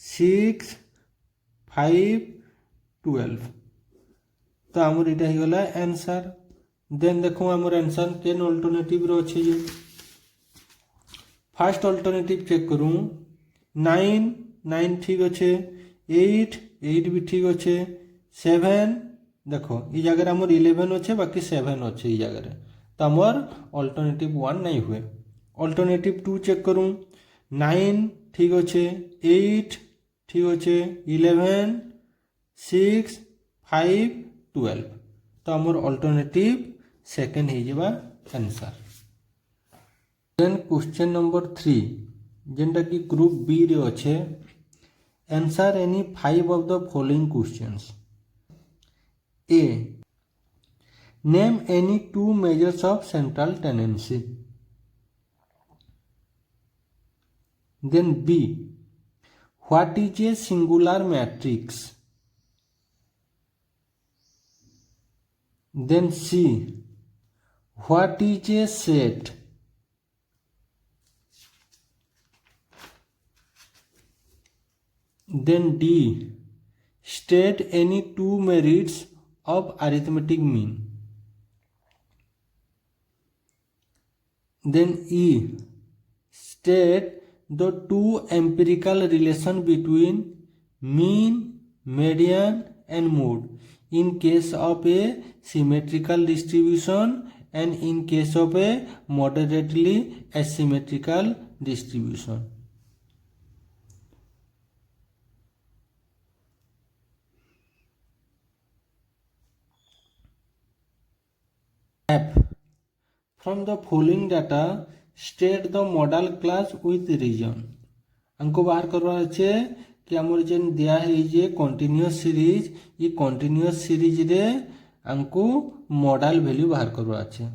6 5 12 तो आमर इटा ही गला answer then देखो आमर answer केन alternative रो अछि जे first alternative check करूं 9 9 ठीक अच्छे 8 8 भी ठीक अच्छे 7 देखो ये जगह आमर 11 अच्छे बाकी 7 अच्छे ये जगह तो आमर अल्टरनेटिव 1 नहीं हुए अल्टरनेटिव 2 चेक करूं 9 ठीक अच्छे 8 ठीक अच्छे 11 6 5 12 तो आमर अल्टरनेटिव सेकेंड हो जावा आंसर देन क्वेश्चन नंबर 3 जेनटा कि ग्रुप बी रे अच्छे answer any 5 of the following questions A name any 2 measures of central tendency then B what is a singular matrix then C what is a set then D state any 2 merits of arithmetic mean then E state the 2 empirical relation between mean median and mode in case of a symmetrical distribution and in case of a moderately asymmetrical distribution. F. From the following data, state the model class with region. हमको बाहर करवा अच्छे कि आमर जेन दिया है जे continuous series ये continuous series रे हमको मॉडल वैल्यू बाहर करवा अच्छे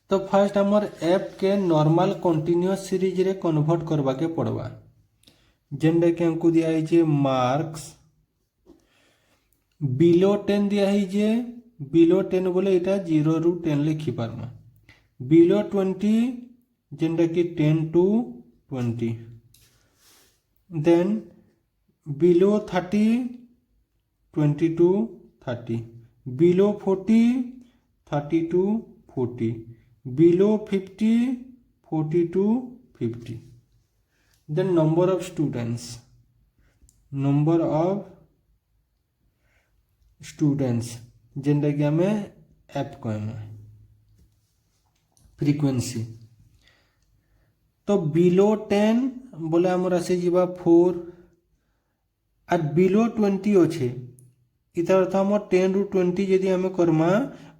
तो फर्स्ट आमर एफ के नॉर्मल कंटिन्यूअस सीरीज रे कन्वर्ट करवा के पड़वा जेनडा के हमको दिया है जे मार्क्स बिलो 10 दिया है जे बिलो 10 बोले इटा 0 ରୁ 10 लिखि पारमा बिलो 20 जेनडा कि 10 to 20 then below 30 20 to 30 below 40 30 to 40 below 50 40 to 50 then number of students जेनटा कि आमे एफ कहमा फ्रीक्वेंसी तो बिलो 10 बोले आमर आसे जीवा 4 और बिलो 20 अच्छे इतार अर्थ आमर 10 ରୁ 20 यदि आमे करमा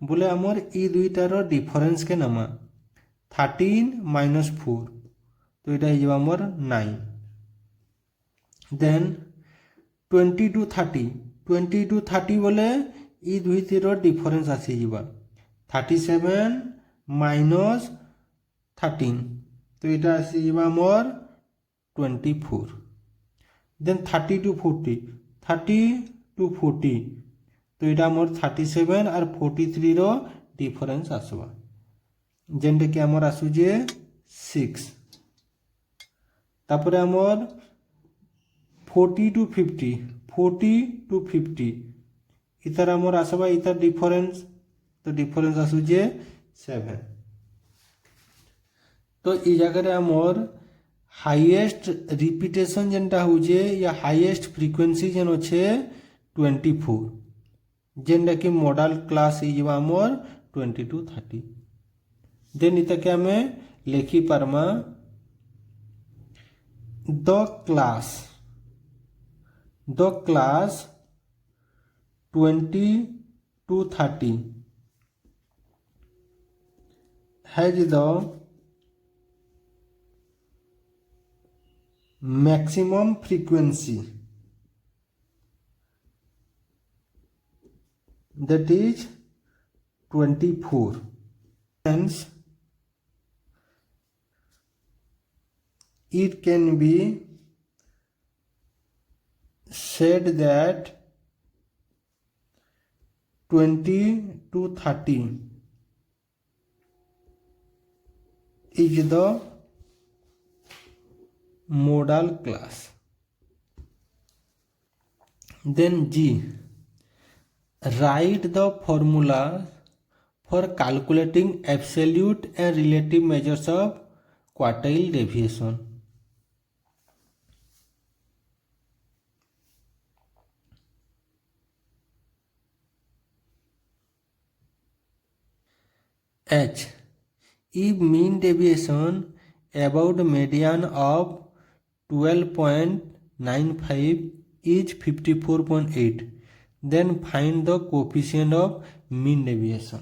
बोले आमर ई दुईटार डिफरेंस के नामा 13 माइनस 4 तो इटा हो आमर 9 देन 20 to 30 बोले ई दुईटार डिफरेंस आसी जीवा 37 माइनस 13 तो इटा आसी जीवा आमर 24 देन 30 to 40 तो इटा आमर 37 और 43 रो डिफरेंस आसवा जेनटा कि आमर आसु जे 6 तापर आमर 40 to 50 इतार आमर आसवा इतार डिफरेंस तो डिफरेंस आसु जे 7 तो ई जगह आमर हाईएस्ट रिपीटेशन जेनटा होजे या हाईएस्ट फ्रीक्वेंसी जेन अच्छे 24 जेनटा कि मॉडल क्लास इजवा आमर 20 to 30 देन इता के हमें लिखि पारमा the class 20 to 30 has the maximum frequency that is 24 hence it can be said that 20 to 30 is the modal class. Then G, write the formula for calculating absolute and relative measures of quartile deviation. H, if mean deviation about median of 12.95 is 54.8, then find the coefficient of mean deviation.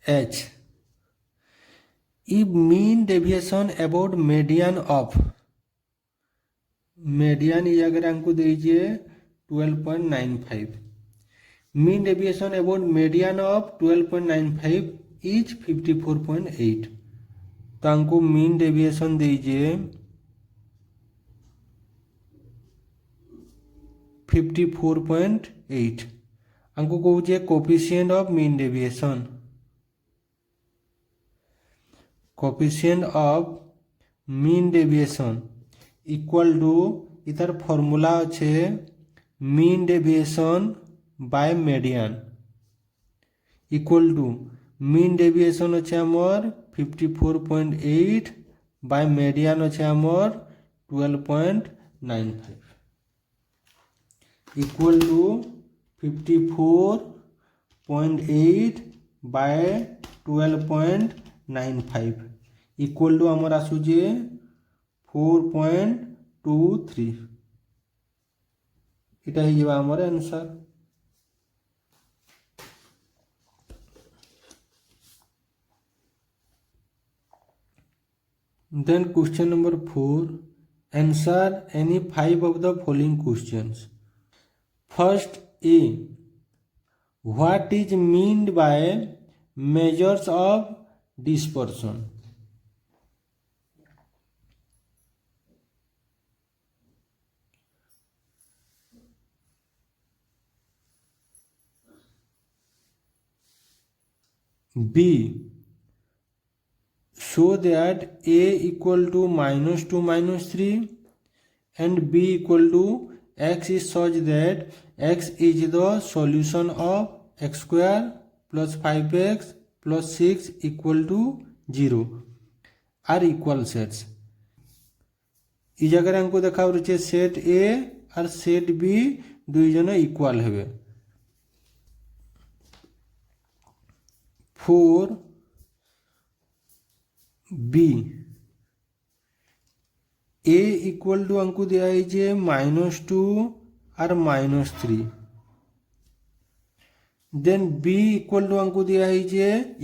H, if mean deviation about median of median ये अगर हमको दीजिए 12.95, mean deviation about median of 12.95 is 54.8, तो हमको mean deviation दीजिए 54.8, हमको कहुचे coefficient of mean deviation, coefficient of mean deviation equal to इधर फॉर्मूला अच्छे mean deviation by median equal to mean deviation अच्छे आमर 54.8 बाय मीडियन अच्छे आमर 12.95 equal to 54.8 by 12.95 equal to आमर आसुचे 4.23, इटा ही जवा आमर answer. Then question number 4, answer any 5 of the following questions. First A, what is meant by measures of dispersion? B, show that A equal to -2 -3 and B equal to x is such that x is the solution of x square plus 5x plus 6 equal to 0 are equal sets. इस जगह हमको देखा रही set A और set B दुई जन equal है। 4 B, A equal to हमको दिया है -2 और -3, देन B इक्वल टू हमको दिया है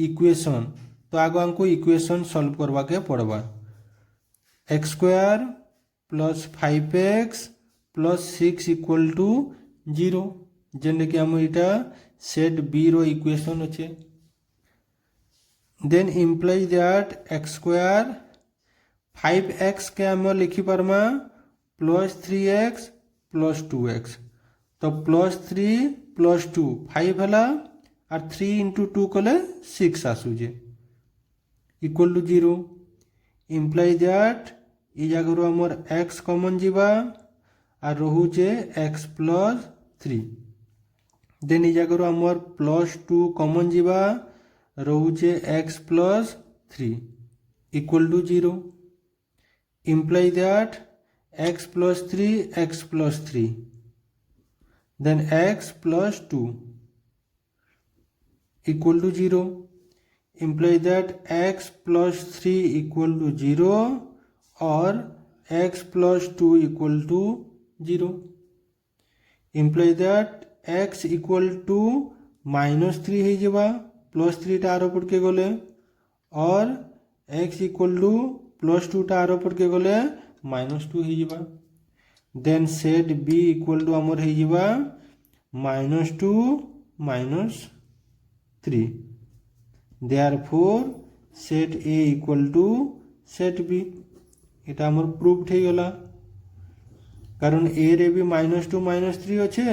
इक्वेशन, तो आगे हमको इक्वेशन सॉल्व करवा के पड़वा x square plus 5x plus 6 equal to 0 जेने कि हम इटा सेट B रो इक्वेशन अच्छे। Then implies that x square 5x के आम लिखी pharma plus 3x plus 2x, तो प्लस 3 प्लस 2 5 है और 3 इंटू 2 कले 6 आसूजे इक्वल टू 0। इम्प्लाइज दैट ये जगह आमर x कॉमन जीवा और रोचे x प्लस 3, देन ये जगह आमर प्लस 2 कॉमन जीवा रोचे x plus 3 equal to 0। Imply that x plus 3 x plus 3 then x plus 2 equal to 0. Imply that x plus 3 equal to 0 or x plus 2 equal to 0. Imply that x equal to -3 है जब plus 3 टा are ऊपर के गले और x equal to plus 2 टा are ऊपर के गले -2 है जब। Then set b equal to आमर है जब -2 -3, therefore set A equal to set B এটা আমার প্রুভড হয়ে গলা কারণ এ রে भी -2 -3 আছে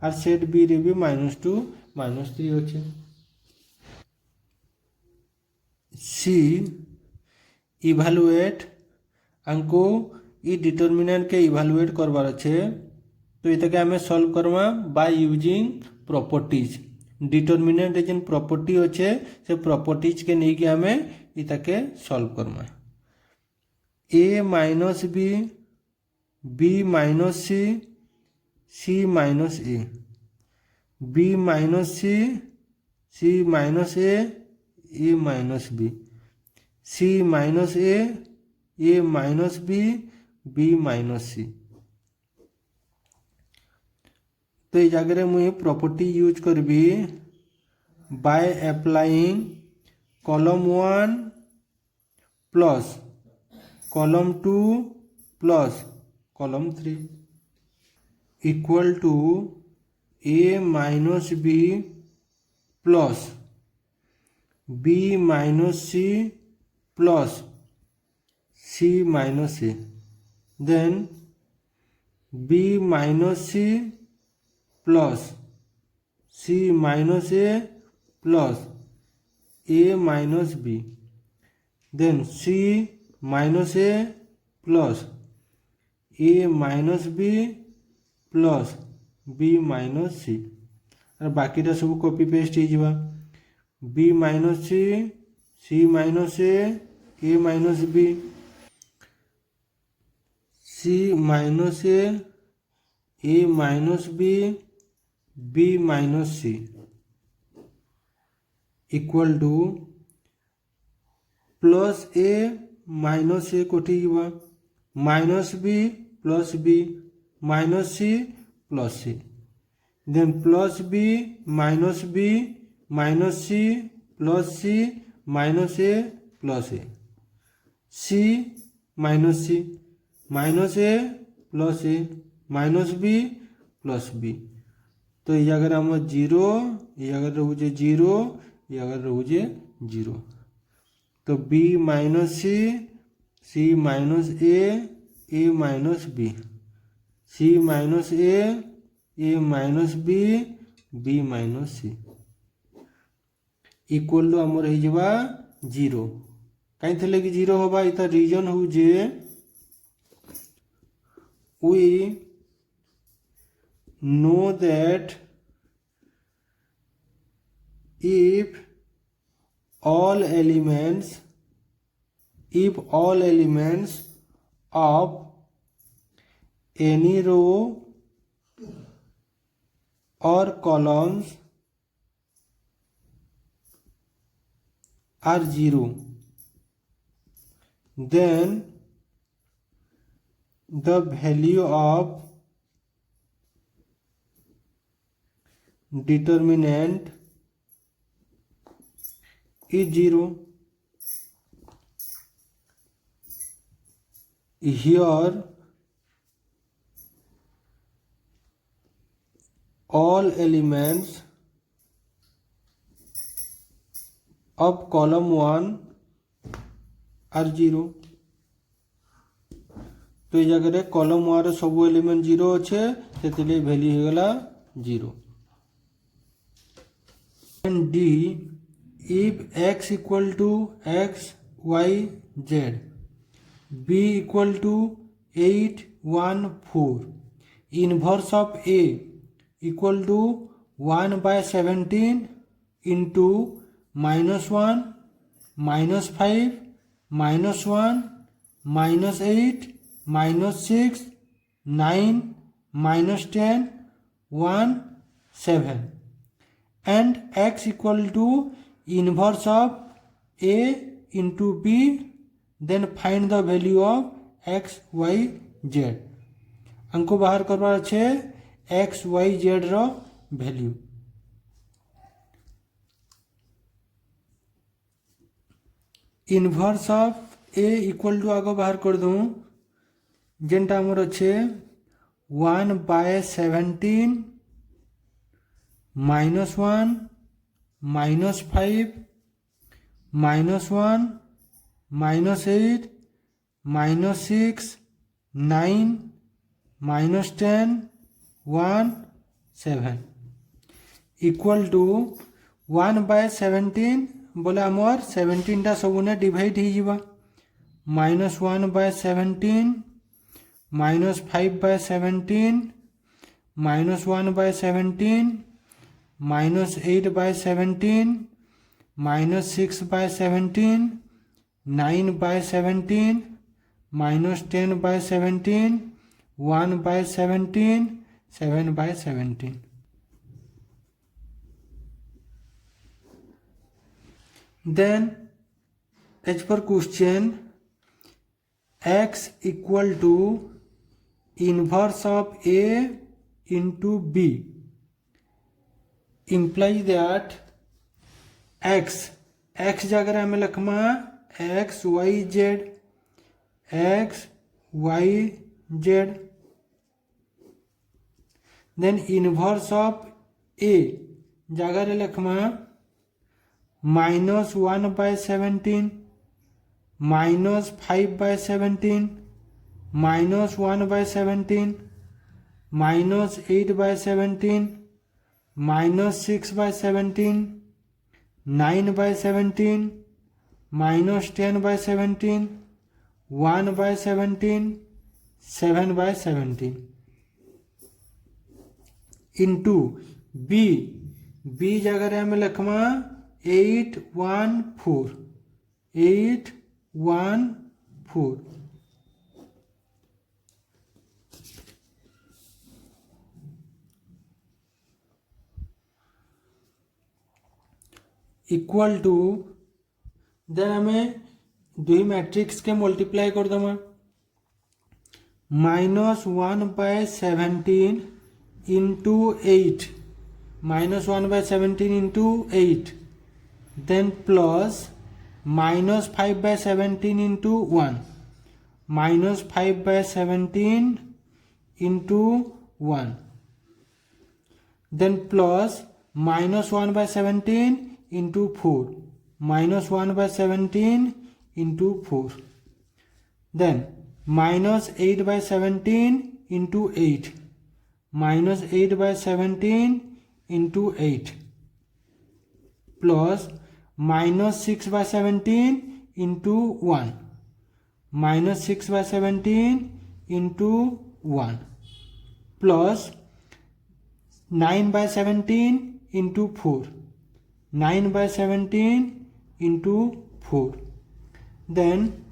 আর সেট বি রে भी -2 -3 আছে सी इभालुएट हमको इ डिटरमिनेंट के इभालुएट करवार अच्छे तो इतके हमें सॉल्व करवा बाय यूजिंग प्रॉपर्टीज डिटरमिनेंट जेन प्रॉपर्टी अच्छे से प्रॉपर्टीज के नहीं कि हमें इतके सॉल्व करवा A minus B minus C minus B minus C minus A minus B C minus A minus B minus C तो ये जगह मुझे प्रॉपर्टी यूज करबी by applying column 1 plus column 2 plus column 3 equal to A minus B plus B minus C plus C minus A then B minus C plus C minus A plus A minus B then C minus A plus A minus B plus B minus C और बाकीटा सब copy paste हो B minus C minus A minus B C minus A minus B minus C equal to plus A minus A कोठी minus B plus B minus C plus C then plus B minus C plus C minus A plus A C minus A plus A minus B plus B तो ये अगर हम 0 ये अगर रोजे 0 ये अगर रोजे 0 तो B minus C minus A minus B C minus A minus B minus C equal to आमर हो जावा 0 कहीं थे कि 0 होगा इता रीजन हो जे we know that if all elements of any row or columns are 0 then the value of determinant is 0 here all elements of column 1 are 0 तो ये जगह कॉलम 1 सब एलिमेंट 0 अच्छे से वैल्यू हो गला 0 and D if x equal to x y z b equal to 8 1 4 inverse of a equal to 1/17 into -1 -5 -1 -8 -6 9 -10 1 7 and x equal to inverse of a into b then find the value of x y z हमको बाहर करवार अच्छे x y z रो value inverse of a equal to आगे बाहर कर दूँ जेनटा आमर अच्छे 1/17 -1 -5 -1 -8 -6 9 -10 1 7 इक्वल टू 1/17 बोले आमर 17टा सबुने डिवाइड ही जीवा -1/17 -5/17 -1/17 -8/17 -6/17 9/17 -10/17 1/17 7/17 then as per question x equal to inverse of a into b implies that x जगह हमें Lakhma x y z then inverse of a जगह लखमा -1/17 -5/17 -1/17 -8/17 -6/17 9/17 -10/17 1/17 7/17 into b जगह में लखमा 814 इक्वल टू देन हमें दुई मैट्रिक्स के मल्टीप्लाई कर दमा -1/17 into 8 -1/17 into 8 then plus -5/17 into 1 -5/17 into 1 then plus -1/17 into 4 -1/17 into 4 then -8/17 into 8 -8/17 into 8 plus -6/17 into 1 -6/17 into 1 plus 9/17 into 4 9/17 into 4 then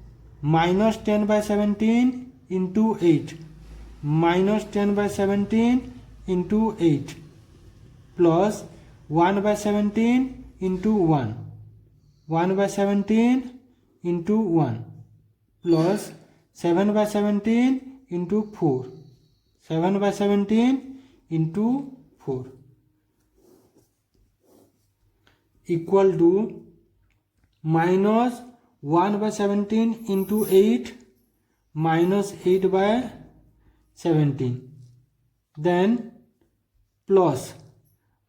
-10/17 into 8 -10/17 into 8 plus 1/17 into 1 1/17 into 1 plus 7/17 into 4 7/17 into 4 equal to -1/17 into 8 -8/17 then plus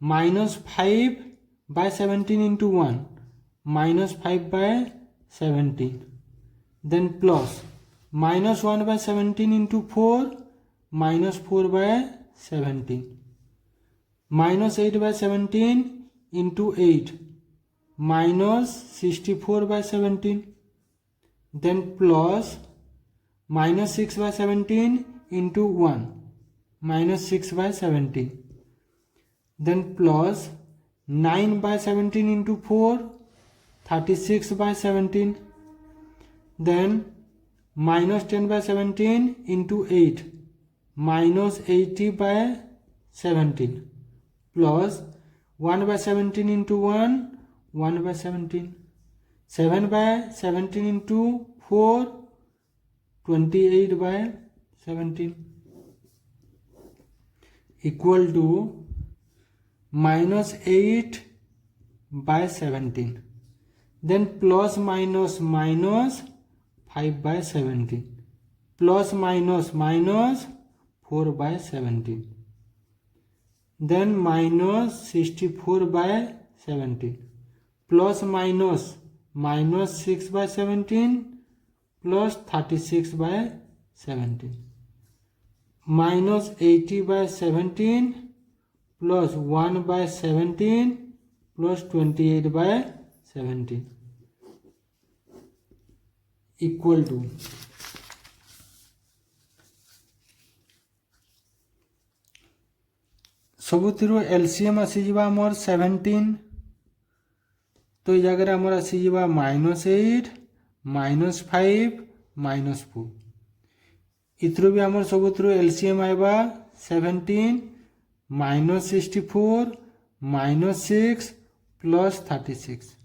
-5/17 into 1 -5/17 then plus -1/17 into 4 -4/17 -8/17 into 8 -64/17 then plus -6/17 into 1 -6/17 then plus 9/17 into 4 36/17 then -10/17 into 8 -80/17 plus 1/17 into 1 1/17 7/17 into 4 28/17 equal to -8/17 then plus minus 5/17 plus minus 4/17 then -64/17 plus minus -6/17 plus 36/17 -80/17 plus 1/17 plus 28/17 equal to सबुथिरु LCM आसीजिबा आमर 17 तो ये जगह आमर आसीजिबा -8 -5 -4 इथरु भी आमर सबुथिरु LCM आइबा 17 -64 -6 plus 36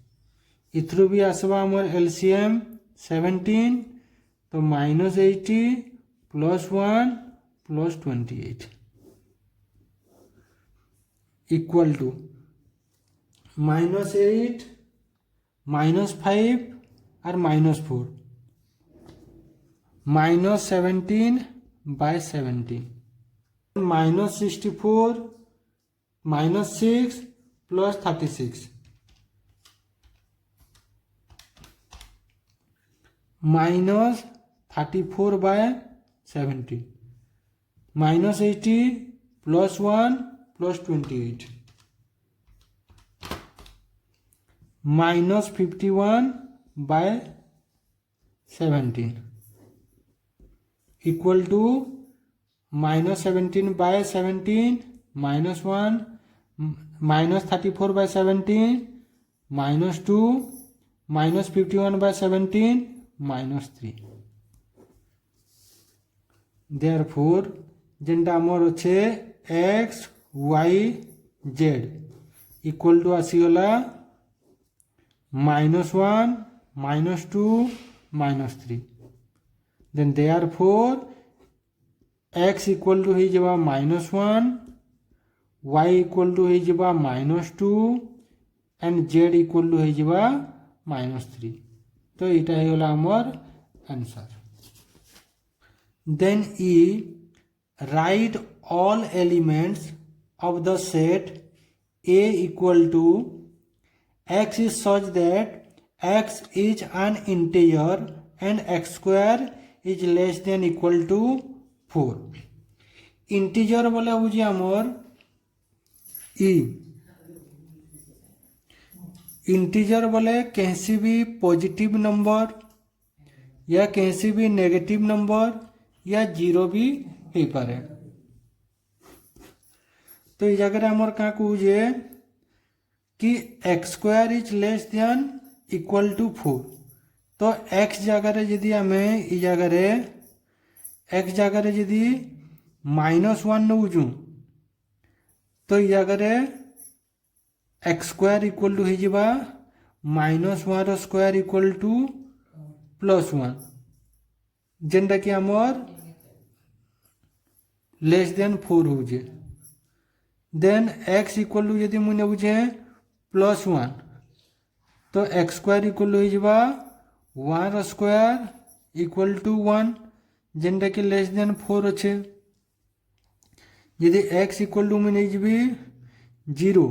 इथरु भी आसबा आमर एलसीएम 17 तो -80 plus 1 plus 28 equal to -8 -5 और -4 -17/17 -64 -6 plus 36 -34/17 -80 plus 1 plus 28 -51/17 equal to -17/17 -1 -34/17 -2 -51/17 -3 therefore जेनटा आमर अच्छे x y z equal to आसीगला -1 -2 -3 देन therefore x इक्वल टू हो जावा -1 y इक्वल टू हो जावा -2 एंड z इक्वल टू हो जावा -3 तो इटा हो गला आमर आंसर देन ई write all elements of the set A equal to x is such that x is an integer and x square is less than equal to 4 integer बोले बुझे आमर e integer बोले कैसी भी पॉजिटिव नंबर या कैसी भी नेगेटिव नंबर या जीरो भी हो पारे तो ये जगह आमर क्या कहुए कि x square is less than equal to 4 तो एक्स जगह यदि आम ये जगह एक्स जगह यदि -1 नौजु तो ये जगह एक्स स्क्वायर इक्वल टू हो जावा -1 स्क्वायर इक्वल टू +1 जेनटा कि आमर लेस देन 4 हो जाए देन एक्स इक्वल टू यदि मुझे बुझे +1 तो एक्स स्क्वायर इक्वल टू हो जावा 1 स्क्वायर इक्वल टू 1 जेनटा कि लेस देन 4 अच्छे यदि एक्स इक्वल टू मुझे जी 0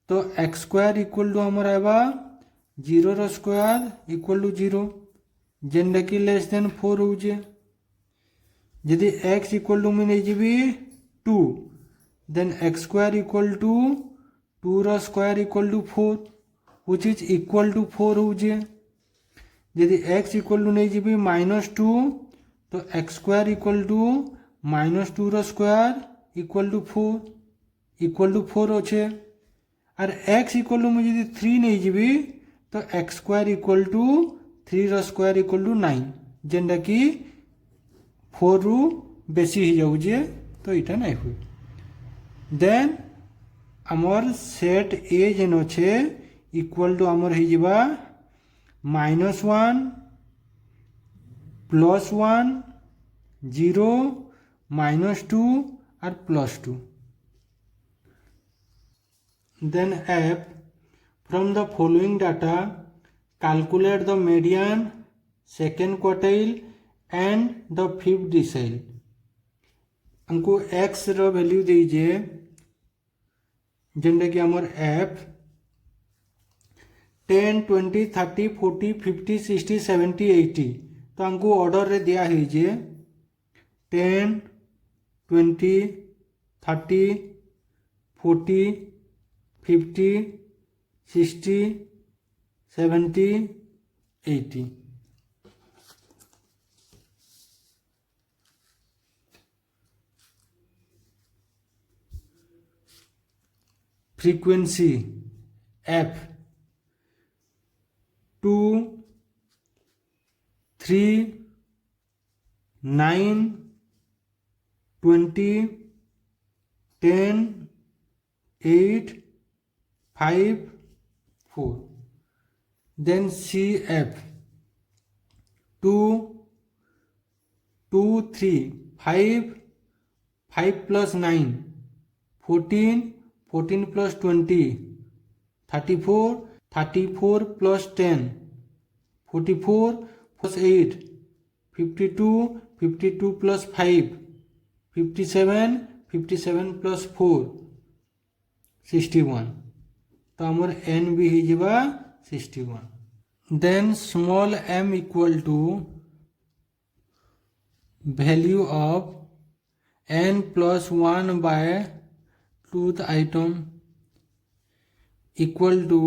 तो एक्स स्क्वायर इक्वल टू आमर आएगा 0 स्क्वायर इक्वल टू 0 जेनटा कि लेस देन 4 हो जाए यदि एक्स इक्वल टू मुझे जी 2 then x square equal to 2 square equal to 4 which is equal to 4 हो जाए यदि x equal to नहीं जी -2 तो x square equal to -2 square equal to 4 equal to 4 अच्छे और x equal to मुझे 3 नहीं जी तो x square equal to 3 square equal to 9 जेनटा कि 4 रु बेसी ही जाऊे तो इटा नहीं हुए देन आमर सेट ए जेन अच्छे इक्वल टू आमर हो जावा -1 +1 0 -2 और +2 then F from the following data calculate the median second quartile and the fifth decile हमको एक्स रो वैल्यू दीजिए जेनटा कि आमर एफ 10 20 30 40 50 60 70 80 तो हमको ऑर्डर रे दिया है जे 10 20 30 40 50 60 70 80 frequency f 2 3 9 20 10 8 5 4 then cf 2 2 3 5 5 plus 9 14 14 plus 20 34 34 plus 10 44 plus 8 52 52 plus 5 57 57 plus 4 61 तो आमर n भी ही जिबा 61 then small m equal to value of n plus 1 by 2th item equal to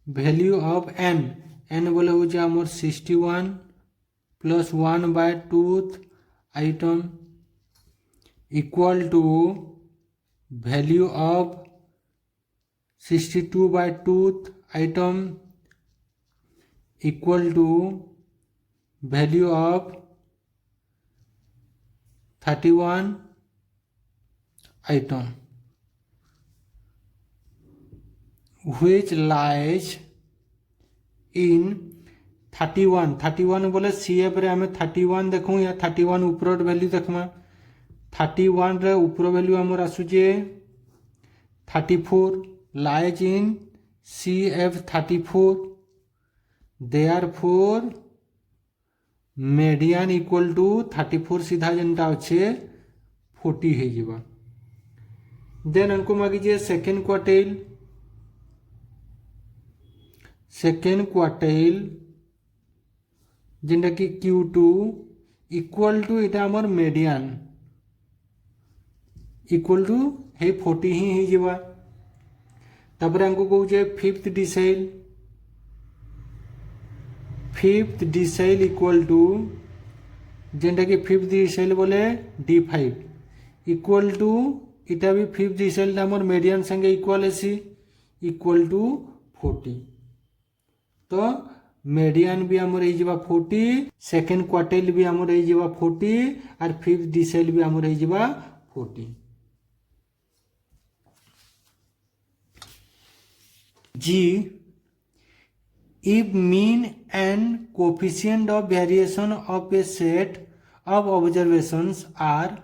value of n बोले हो जाए आमर 61 plus 1 by 2th item equal to value of 62 by 2th item equal to value of 31 item which lies in 31 31 बोले CF रे हमें 31 देखूँ या 31 ऊपर वैल्यू देखमा 31 रे ऊपर वैल्यू हमर आसुचे 34 lies in CF 34 therefore median equal to 34 सीधा जनता अच्छे 40 है जीवा देन हमको मांगी जे सेकेंड क्वार्टाइल जिनटा कि Q2 इक्वल टू इटा हमर मीडियन इक्वल टू है 40 ही जीवा तापर हमको कहू जे फिफ्थ डिसाइल इक्वल टू जेनटा कि फिफ्थ डिसाइल बोले D5 इक्वल टू इटा भी फिफ्थ डिसाइल हमर मीडियन संगे इक्वल है इक्वल टू 40 तो मीडियन भी हमर हो जावा 40 सेकेंड क्वार्टाइल भी हमर हो जावा 40 और फिफ्थ डिसाइल भी हमर हो जावा 40 G if mean and coefficient of variation of a set of observations are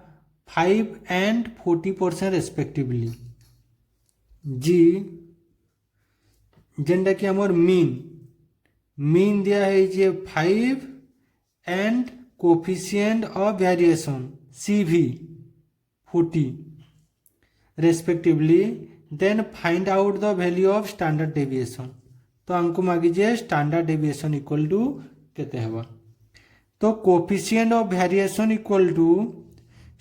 5 and 40% respectively G जेंडा कि हमर मीन दिया है जे 5 and coefficient of variation CV 40 respectively then find out the value of standard deviation तो हमको मांगी जे standard deviation equal to केते हवा तो coefficient of variation equal to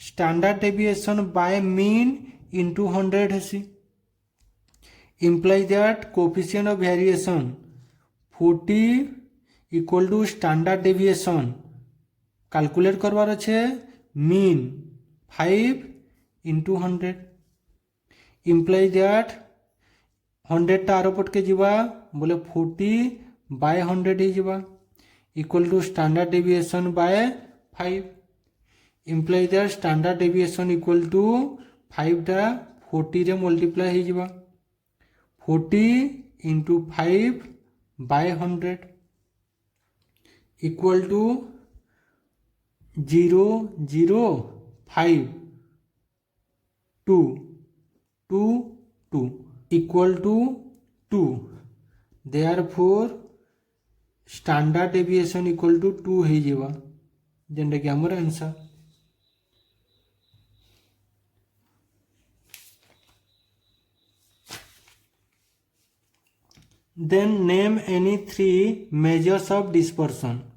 standard deviation by mean into 100 हेसी implies that coefficient of variation 40 equal to standard deviation calculate करवार अच्छे मीन 5 into 100 implies that 100 टा आरो पट के जीवा बोले 40 by 100 ही जीवा equal to standard deviation by 5 implies that standard deviation equal to 5 टा 40 रे multiply ही जीवा 40 into 5 by 100 equal to 0 0 5 2 2 2 equal to 2 therefore standard deviation equal to 2 है जीवा जेंडा कि हमर answer Then name any three measures of dispersion.